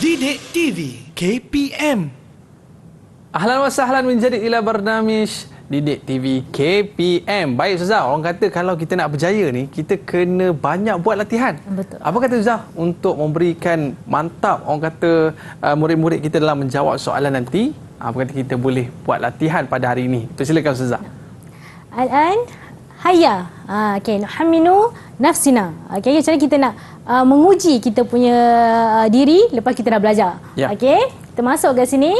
Didik TV KPM. Ahlan wa sahlan menjadi ila barnamij Didik TV KPM. Baik Ustazah, orang kata kalau kita nak berjaya ni, kita kena banyak buat latihan. Betul. Apa kata Ustazah untuk memberikan mantap orang kata murid-murid kita dalam menjawab soalan nanti? Apa kata kita boleh buat latihan pada hari ini? Silakan Ustazah. Al-an hayya. Okey, nuhamminu nafsina. Okey, macam mana kita nak menguji kita punya diri lepas kita dah belajar. Ya. Okey, kita masuk ke sini.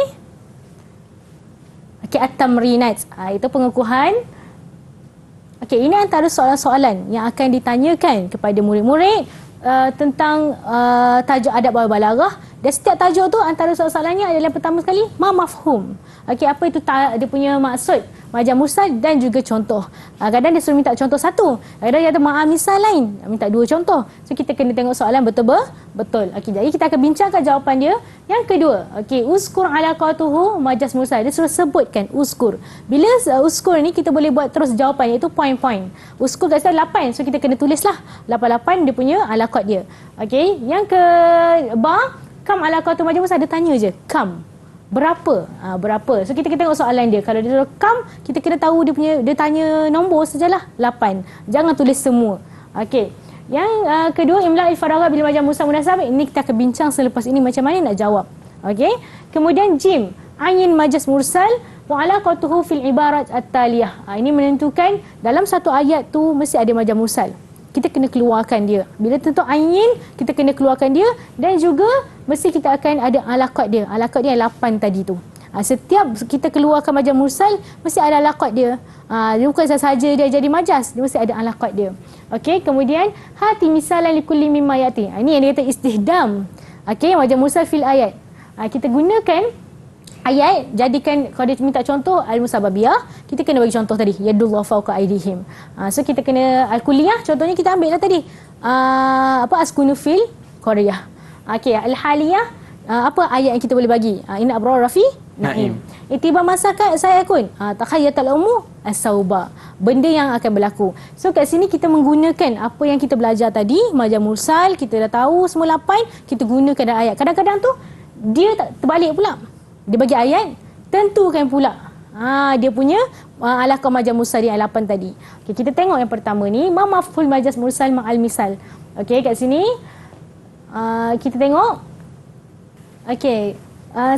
Okey, at-tamrinat. Itu pengukuhan. Okey, ini antara soalan-soalan yang akan ditanyakan kepada murid-murid tentang tajuk adab wal balaghah. Dan setiap tajuk tu antara soalannya adalah pertama sekali ma mafhum. Okey, apa itu dia punya maksud, majaz mursal dan juga contoh. Kadang dia suruh minta contoh satu, kadang dia ada misal lain, minta 2 contoh. So kita kena tengok soalan betul. Okey, jadi kita akan bincangkan jawapan dia. Yang kedua, okey, uzkur alaqatuhu majaz mursal. Dia suruh sebutkan uzkur. Bila uzkur ni kita boleh buat terus jawapan, iaitu point-point. Uzkur kat situ 8, so kita kena tulislah 8 dia punya alaqat dia. Okey, yang ke kam alaqatu majaz mursal, dia tanya je kam berapa, berapa. So kita tengok soalan dia. Kalau dia suruh kam, kita kena tahu dia tanya nombor sajalah 8. Jangan tulis semua. Okey. Yang kedua, imla al-faragha bil majaz mursal munasab. Ini kita akan bincang selepas ini macam mana nak jawab. Okey. Kemudian jim, ayin majaz mursal Wa alaqatuhu fil ibarat at-taliyah. Ini menentukan dalam satu ayat tu mesti ada majaz mursal. Kita kena keluarkan dia. Bila tentu ayin, kita kena keluarkan dia dan juga mesti kita akan ada alaqat dia. Alaqat dia 8 tadi tu. Setiap kita keluarkan majaz mursal mesti ada alaqat dia. Dia bukan sahaja dia jadi majaz, dia mesti ada alaqat dia. Okey, kemudian hati misalan likulli mimma yati. Ini yang dia kata istihdam. Okey, majaz mursal fil ayat. Kita gunakan ayat, jadikan kalau dia minta contoh al-musababiyah, kita kena bagi contoh tadi yadullah fawqa aydihim. So kita kena al-kulliyah, contohnya kita ambil lah tadi askunu fil qaryah. Okey, al-haliyah, apa ayat yang kita boleh bagi? Inna abrar rafi naim. Itibar masakat saya kun takhayatul umu as-sauba, benda yang akan berlaku. So kat sini kita menggunakan apa yang kita belajar tadi, majaz mursal, kita dah tahu semua 8, kita gunakan dalam ayat. Kadang-kadang tu dia tak terbalik pula. Dia bagi ayat, tentukan pula dia punya alaqah majaz mursal yang 8 tadi. Okay, kita tengok yang pertama ni, ma mafhul majaz mursal ma'al misal. Okey, kat sini kita tengok. Okey,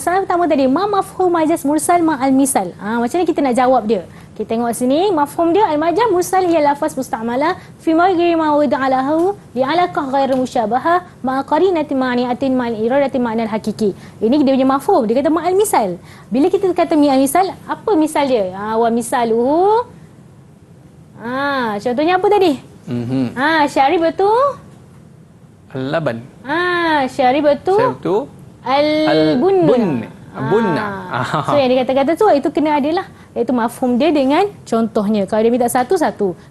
soalan pertama tadi, ma mafhum majaz mursal ma'al misal. Macam ni kita nak jawab dia. Kita tengok sini, mafhum dia al-majaz mursal hiya lafaz musta'mala fi mawdi'i ma wada'alahu li 'alaqah ghairu musyabaha ma'a qarinati ma'ni'atin ma'al iradati ma'nal hakiki. Ini dia punya mafhum. Dia kata ma'al misal. Bila kita kata ma'al misal, apa misal dia? Wa misaluhu. Contohnya apa tadi? Syaribatu Al-laban. Syaribatu al-bunna. So yang dia kata-kata tu, itu kena adalah, iaitu mafhum dia dengan contohnya. Kalau dia minta satu,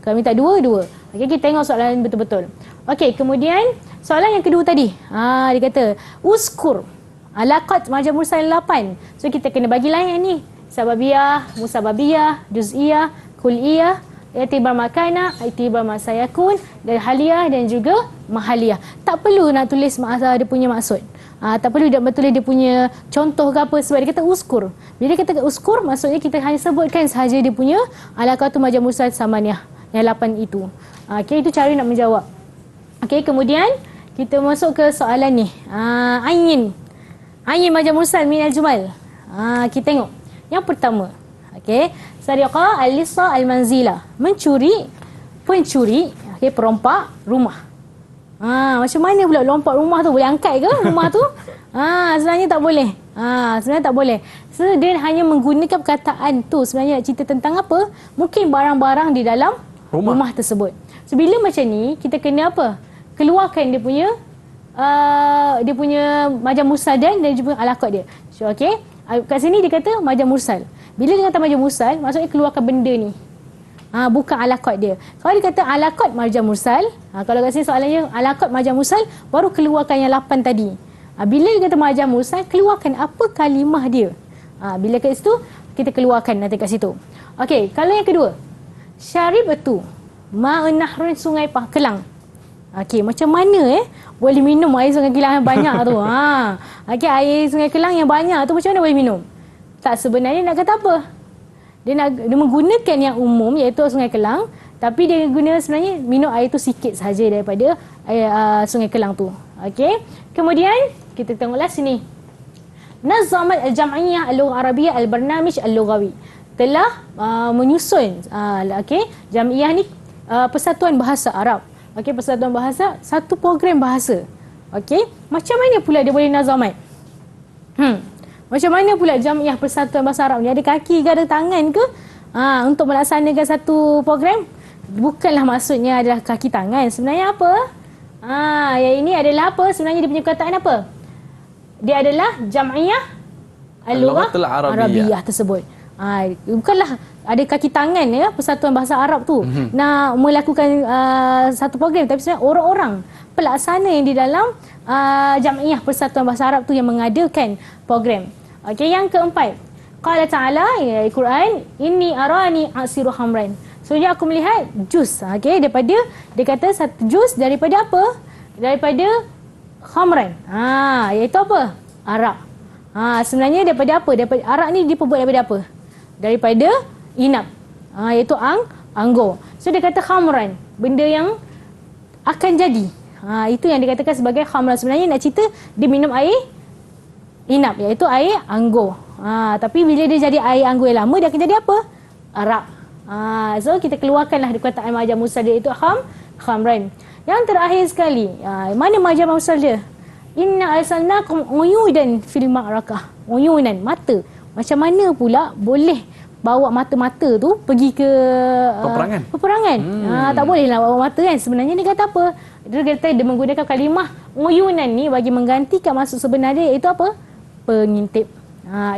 kalau minta dua. Okey, kita tengok soalan betul-betul. Okey, kemudian soalan yang kedua tadi, dia kata uskur alaqat majaz mursal 8. So kita kena bagi layan ni, sababiyah, musababiyah, juz'iyah, kulliyah, i'tibar makana, i'tibar masayakun, dan haliyah dan juga mahaliyah. Tak perlu nak tulis dia punya maksud. Tak perlu dia tulis dia punya contoh ke apa, sebab dia kata uskur. Bila dia kata uskur, maksudnya kita hanya sebutkan sahaja dia punya alaqatu majaz mursal samaniyah yang 8 itu. Okey, itu cara nak menjawab. Okey, kemudian kita masuk ke soalan ni. Ayin majaz mursal min al-jumal. Kita tengok. Yang pertama. Okey, sariqa al-lissa al-manzila. Pencuri, okey, perompak rumah. Macam mana pula lompat rumah tu? Boleh angkat ke rumah tu? Sebenarnya tak boleh. Sebenarnya tak boleh. So, dia hanya menggunakan perkataan tu. Sebenarnya nak cerita tentang apa? Mungkin barang-barang di dalam rumah tersebut. So, bila macam ni, kita kena apa? Keluarkan dia punya majaz mursal dan juga alaqat dia. So, okey. Kat sini dia kata majaz mursal. Bila dia kata majaz mursal, maksudnya keluarkan benda ni. Bukan alaqat dia. Kalau dia kata alaqat majaz mursal, kalau kat sini soalannya alaqat majaz mursal, baru keluarkan yang 8 tadi. Bila dia kata majaz mursal, keluarkan apa kalimah dia. Bila kat situ, kita keluarkan nanti kat situ. Okey, kalau yang kedua, syaribatu ma'un nahrun sungai Kelang. Okey, macam mana boleh minum air sungai Kelang yang banyak tu? Okey, air sungai Kelang yang banyak tu macam mana boleh minum? Tak, sebenarnya nak kata apa? Dia menggunakan yang umum, iaitu sungai Kelang, tapi dia guna sebenarnya minum air tu sikit sahaja daripada air sungai Kelang tu. Okey. Kemudian kita tengoklah sini. Nazamat al-jam'iyah al-arabiyyah al-barnamij al-lughawi. Telah menyusun jam'iyah ni persatuan bahasa Arab. Okey, persatuan bahasa, satu program bahasa. Okey. Macam mana pula dia boleh nazamat? Macam mana pula Jamiah Persatuan Bahasa Arab ni? Ada kaki ke ada tangan ke? Untuk melaksanakan satu program? Bukanlah maksudnya adalah kaki tangan. Sebenarnya apa? Yang ini adalah apa? Sebenarnya dia punya perkataan apa? Dia adalah Jamiah Al-Lughah Arabiyah tersebut. Bukanlah ada kaki tangan ya, Persatuan Bahasa Arab tu nak melakukan satu program, tapi sebenarnya orang-orang pelaksana yang di dalam Jamiah Persatuan Bahasa Arab tu yang mengadakan program. Okey, yang keempat. Qala ta'ala, ya Al-Quran, inni arani asiru hamran. Sebenarnya aku melihat jus. Okey, daripada dia kata satu jus daripada apa? Daripada khamran. Iaitu apa? Arak. Sebenarnya daripada apa? Daripada arak ni diperbuat daripada apa? Daripada inap. Iaitu anggur. So dia kata khamran, benda yang akan jadi. Itu yang dikatakan sebagai khamran. Sebenarnya nak cerita dia minum air inap, iaitu air anggur. Tapi bila dia jadi air anggur yang lama, dia akan jadi apa? Arak. So kita keluarkanlah perkataan majaz mursal dia itu khamran. Yang terakhir sekali, mana majaz mursal dia? Inna arsalnakum uyudan fil ma'rakah. Uyunan, mata. Macam mana pula boleh bawa mata-mata tu pergi ke peperangan. Tak bolehlah bawa mata kan. Sebenarnya dia kata apa? Dia menggunakan kalimah uyunan ni bagi menggantikan maksud sebenarnya, iaitu apa? Pengintip.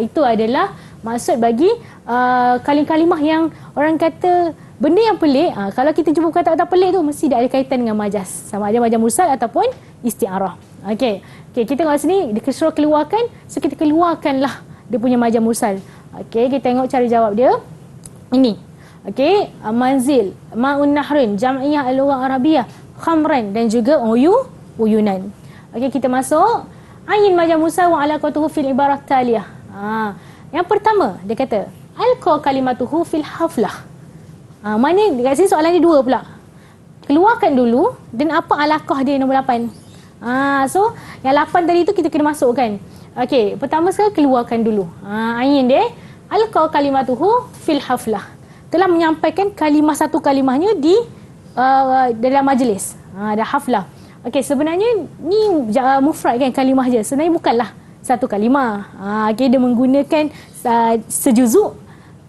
Itu adalah maksud bagi kalimah yang orang kata benda yang pelik. Kalau kita jumpa kata-kata pelik tu, mesti dia ada kaitan dengan majaz. Sama ada majaz mursal ataupun isti'arah. Okey, kita tengok sini, dia suruh keluarkan. So kita keluarkanlah dia punya majaz mursal. Okey, kita tengok cara jawab dia. Ini. Okey, manzil, ma'un nahrin, jam'iyah al-lughah arabiyah, khamran dan juga uyunan. Okey, kita masuk ayin majaz mursal wa alaqatuhu fil ibarah taliyah. Yang pertama, dia kata alqa kalimatuhu fil haflah. Mana dekat sini soalan dia dua pula. Keluarkan dulu dan apa alaqah dia nombor 8. So yang 8 tadi tu kita kena masukkan. Okey, pertama sekali keluarkan dulu. Ayin dia alqa kalimatuhu fil haflah. Telah menyampaikan kalimah satu kalimahnya di dalam majlis. Ada haflah. Okey, sebenarnya ni mufrad kan kalimah je. Sebenarnya bukanlah satu kalimah. Okey, dia menggunakan sejuzuk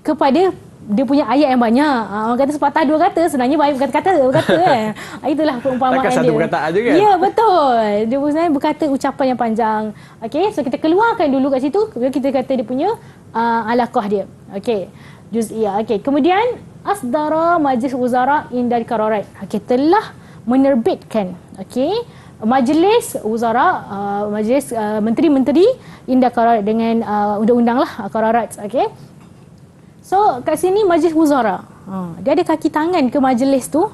kepada dia punya ayat yang banyak. Orang kata sepatah dua kata, sebenarnya banyak berkata-kata kan. Itulah perumpamaan dia. Takkan satu perkataan je kan? Ya, betul. Dia sebenarnya berkata ucapan yang panjang. Okey, so kita keluarkan dulu kat situ, kita kata dia punya alaqah dia. Okey, juz'iyah. Okey, kemudian asdara majlis wuzara indal qararat. Okey, telah menerbitkan. Okey, majlis wuzara, majlis menteri-menteri indal qararat dengan undang-undang lah qararat. Okey. So kat sini majlis wuzara. Dia ada kaki tangan ke majlis tu.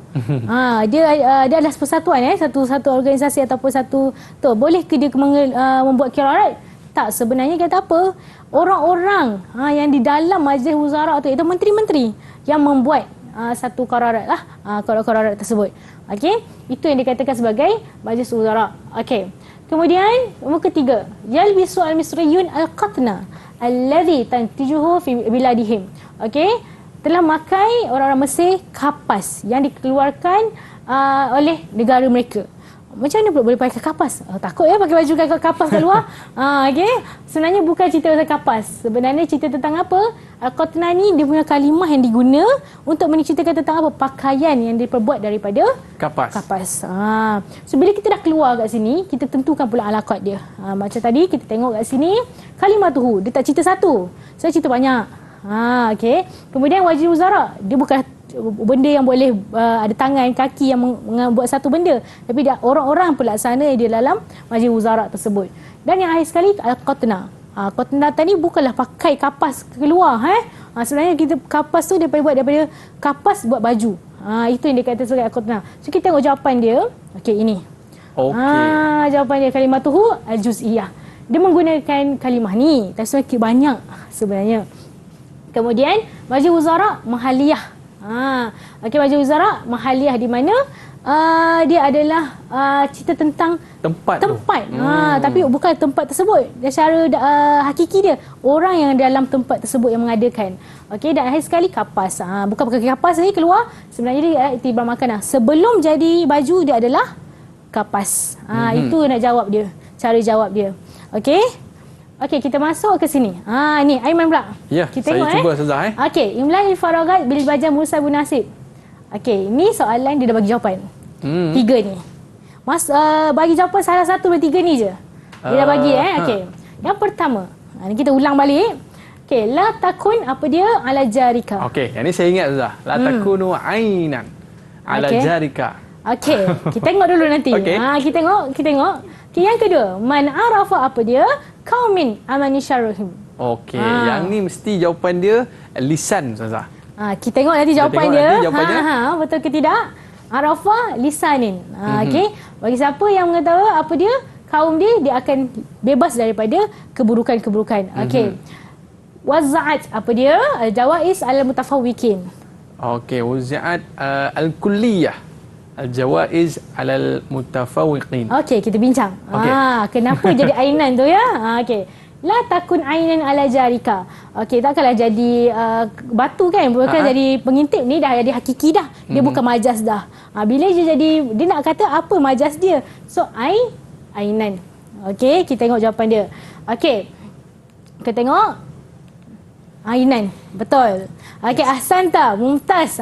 Dia adalah persatuan satu organisasi ataupun satu tu. Boleh ke dia membuat qiraat? Tak, sebenarnya kata apa? Orang-orang yang di dalam majlis wuzara tu, itu menteri-menteri yang membuat satu qiraat lah, qiraat tersebut. Okey, itu yang dikatakan sebagai majlis wuzara. Okey. Kemudian nombor ketiga, yalbisu al-misriyun al-qatna alladhi tantijuhu fi biladihim. Okey, telah makai orang-orang Mesir kapas yang dikeluarkan oleh negara mereka. Macam mana pula boleh pakai kapas? Takut pakai baju kapas kat luar. Okey, sebenarnya bukan cerita tentang kapas. Sebenarnya cerita tentang apa? Al-qatna ni dia punya kalimah yang diguna untuk menceritakan tentang apa? Pakaian yang diperbuat daripada kapas. So bila kita dah keluar kat sini, kita tentukan pula alaqat dia. Macam tadi kita tengok kat sini kalimah tuhu, dia tak cerita satu. Saya cerita banyak. Okey. Kemudian wajib wuzara, dia bukan benda yang boleh ada tangan, kaki yang membuat satu benda, tapi dia orang-orang pelaksana di dalam majlis wuzara tersebut. Dan yang akhir sekali al-qatna. Qatna tadi bukanlah pakai kapas keluar. Sebenarnya kita kapas tu dia buat daripada kapas buat baju. Itu yang dia kata sebagai al-qatna. So kita tengok jawapan dia. Okey, ini. Jawapan dia kalimatuhu al-juz'iyah. Dia menggunakan kalimah ni, tapi sebenarnya banyak sebenarnya. Kemudian majlis wuzara mahaliyah. Okey, majlis wuzara mahaliyah di mana dia adalah cerita tentang tempat. Tapi bukan tempat tersebut. Dia secara hakiki dia orang yang dalam tempat tersebut yang mengadakan. Okey, dan akhir sekali kapas. Bukan pakai kapas ni keluar, sebenarnya dia iktibar makanah. Sebelum jadi baju dia adalah kapas. Itu nak jawab dia. Cara jawab dia. Okey. Okey, kita masuk ke sini. Ni Aiman pula. Ya, kita saya tengok, cuba Ustazah. Okey, imla'il faragat bil bajah mursal munasib. Okey, ni soalan dia dah bagi jawapan. 3 ni. Bagi jawapan salah satu dari 3 ni je. Dia dah bagi Okey. Yang pertama, ni kita ulang balik. Okey, la takun apa dia ala jarika. Okey, yang ni saya ingat Ustazah. La takunu ainan ala jarika. Okey, kita tengok dulu nanti. Kita tengok. Okay, yang kedua, man arafa apa dia? Qaumin amani syarruhum. Okey, yang ni mesti jawapan dia lisan Ustazah. Kita tengok nanti jawapan dia. Nanti jawapannya. Betul ke tidak? Arafa lisanin. Okey, bagi siapa yang mengetahui apa dia, kaum dia akan bebas daripada keburukan-keburukan. Okey. Waza'at apa dia? Jawais al-mutafawwiqin. Okey, waza'at al-kulliyah. Al-jawaiz alal mutafawwiqin. Okey, kita bincang. Okay. Kenapa jadi ainan tu ya? Okey. La takun ainan ala jarika. Okey, takkanlah jadi batu kan, bukan jadi pengintip ni dah jadi hakiki dah. Dia bukan majaz dah. Bila dia jadi, dia nak kata apa majaz dia. So ainan. Okey, kita tengok jawapan dia. Okey. Kita tengok ainan. Betul. Okey, ahsanta, mumtaz.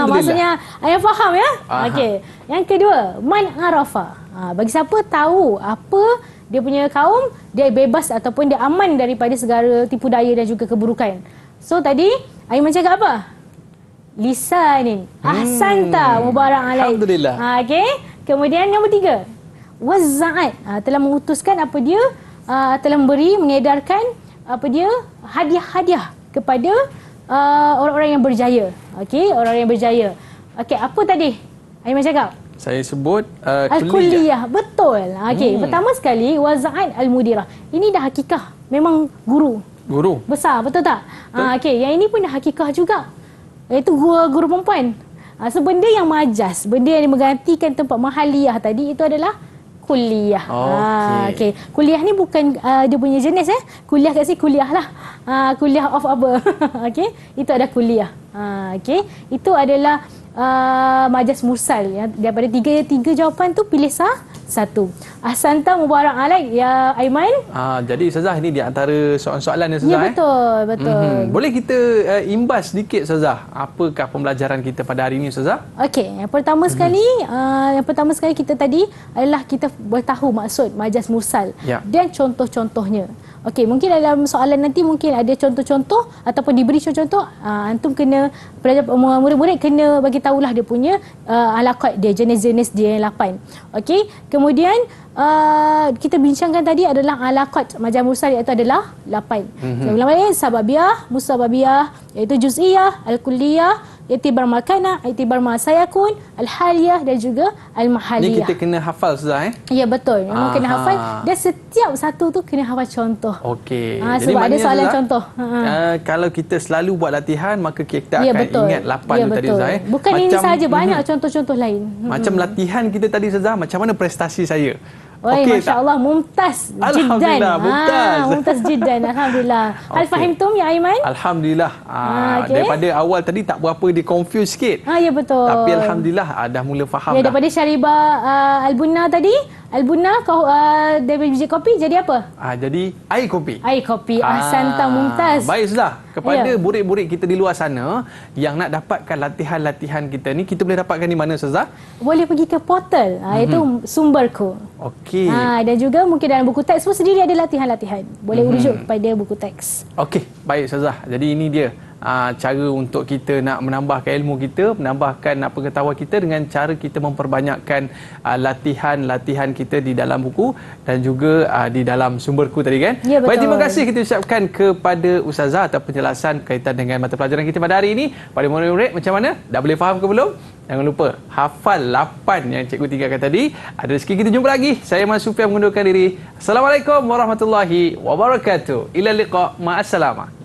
Maksudnya ayah faham ya? Okey. Yang kedua, man arafa. Bagi siapa tahu apa dia punya kaum, dia bebas ataupun dia aman daripada segala tipu daya dan juga keburukan. So tadi Aiman cakap apa? Lisanin. Ahsanta mubarak alaik. Alhamdulillah. Okey. Kemudian nombor 3. Wazza'at. Telah mengutuskan apa dia? Telah memberi, mengedarkan apa dia? Hadiah-hadiah kepada orang-orang yang berjaya. Okey, orang-orang yang berjaya. Okey, apa tadi? Aiman cakap? Saya sebut Al-Kulliyah. Betul. Okey, pertama sekali Wazza'at Al-Mudirah. Ini dah hakikah. Memang guru. Guru. Besar, betul tak? Okey, yang ini pun dah hakikah juga. Iaitu guru perempuan. So, benda yang majaz, benda yang menggantikan tempat mahaliyah tadi, itu adalah kuliah. Okey. Kuliah ni bukan dia punya jenis Kuliah kat sini kuliah lah. Kuliah of apa? Okey. Itu ada kuliah. Okey. Itu adalah majaz mursal. Daripada tiga jawapan tu pilih satu. Ahsanta mubarak alaik ya Aiman. Jadi Ustazah, ini di antara soalan-soalan ya Ustazah. Ya, betul. Boleh kita imbas sedikit Ustazah, apakah pembelajaran kita pada hari ini Ustazah? Okey, yang pertama sekali kita tadi adalah kita bertahu maksud majaz mursal dan contoh-contohnya. Okey, mungkin dalam soalan nanti mungkin ada contoh-contoh ataupun diberi contoh-contoh, antum kena, pelajar murid-murid kena bagi tahulah dia punya alaqat dia, jenis-jenis dia yang 8. Okey, kemudian kita bincangkan tadi adalah alaqat majaz mursal, iaitu adalah 8. Saya ulang balik, sababiyah, musababiyah, iaitu juz'iyah, al-kulliyah, i'tibar makana, i'tibar ma sayakun, al-haliyah dan juga al-mahaliyah. Ni kita kena hafal Ustazah Ya, betul. Memang kena hafal dan setiap satu tu kena hafal contoh. Okey. Sebab ada soalan contoh. Kalau kita selalu buat latihan, maka kita akan ingat 8 tu tadi Ustazah. Bukan ini sahaja, banyak contoh-contoh lain. Macam latihan kita tadi Ustazah, macam mana prestasi saya? Masya Allah, mumtaz jiddan. Alhamdulillah, mumtaz. Mumtaz jiddan, Alhamdulillah. Hal fahimtum ya Aiman? Alhamdulillah. Daripada awal tadi tak berapa dia confuse sikit. Ya, betul. Tapi Alhamdulillah dah mula faham dah. Daripada Syaribah Al-Bunna tadi, Al-Bunna daripada biji kopi jadi apa? Jadi air kopi. Air kopi. Ahsanta mumtaz. Baik Ustazah. Kepada murid-murid kita di luar sana yang nak dapatkan latihan-latihan kita ni, kita boleh dapatkan di mana Ustazah? Boleh pergi ke portal, iaitu Sumberku. Okey. Dan juga mungkin dalam buku teks pun sendiri ada latihan-latihan. Boleh rujuk kepada buku teks. Okey, baik Ustazah. Jadi ini dia cara untuk kita nak menambahkan ilmu kita, menambahkan pengetahuan kita dengan cara kita memperbanyakkan latihan-latihan kita di dalam buku dan juga di dalam Sumberku tadi kan. Ya, betul. Baik, terima kasih kita ucapkan kepada Ustazah atas penjelasan kaitan dengan mata pelajaran kita pada hari ini. Pada murid-murid macam mana? Dah boleh faham ke belum? Jangan lupa hafal 8 yang cikgu tinggalkan tadi. Ada rezeki kita jumpa lagi. Saya Mas Sufian mengundurkan diri. Assalamualaikum warahmatullahi wabarakatuh. Ila liqa, ma'assalamah.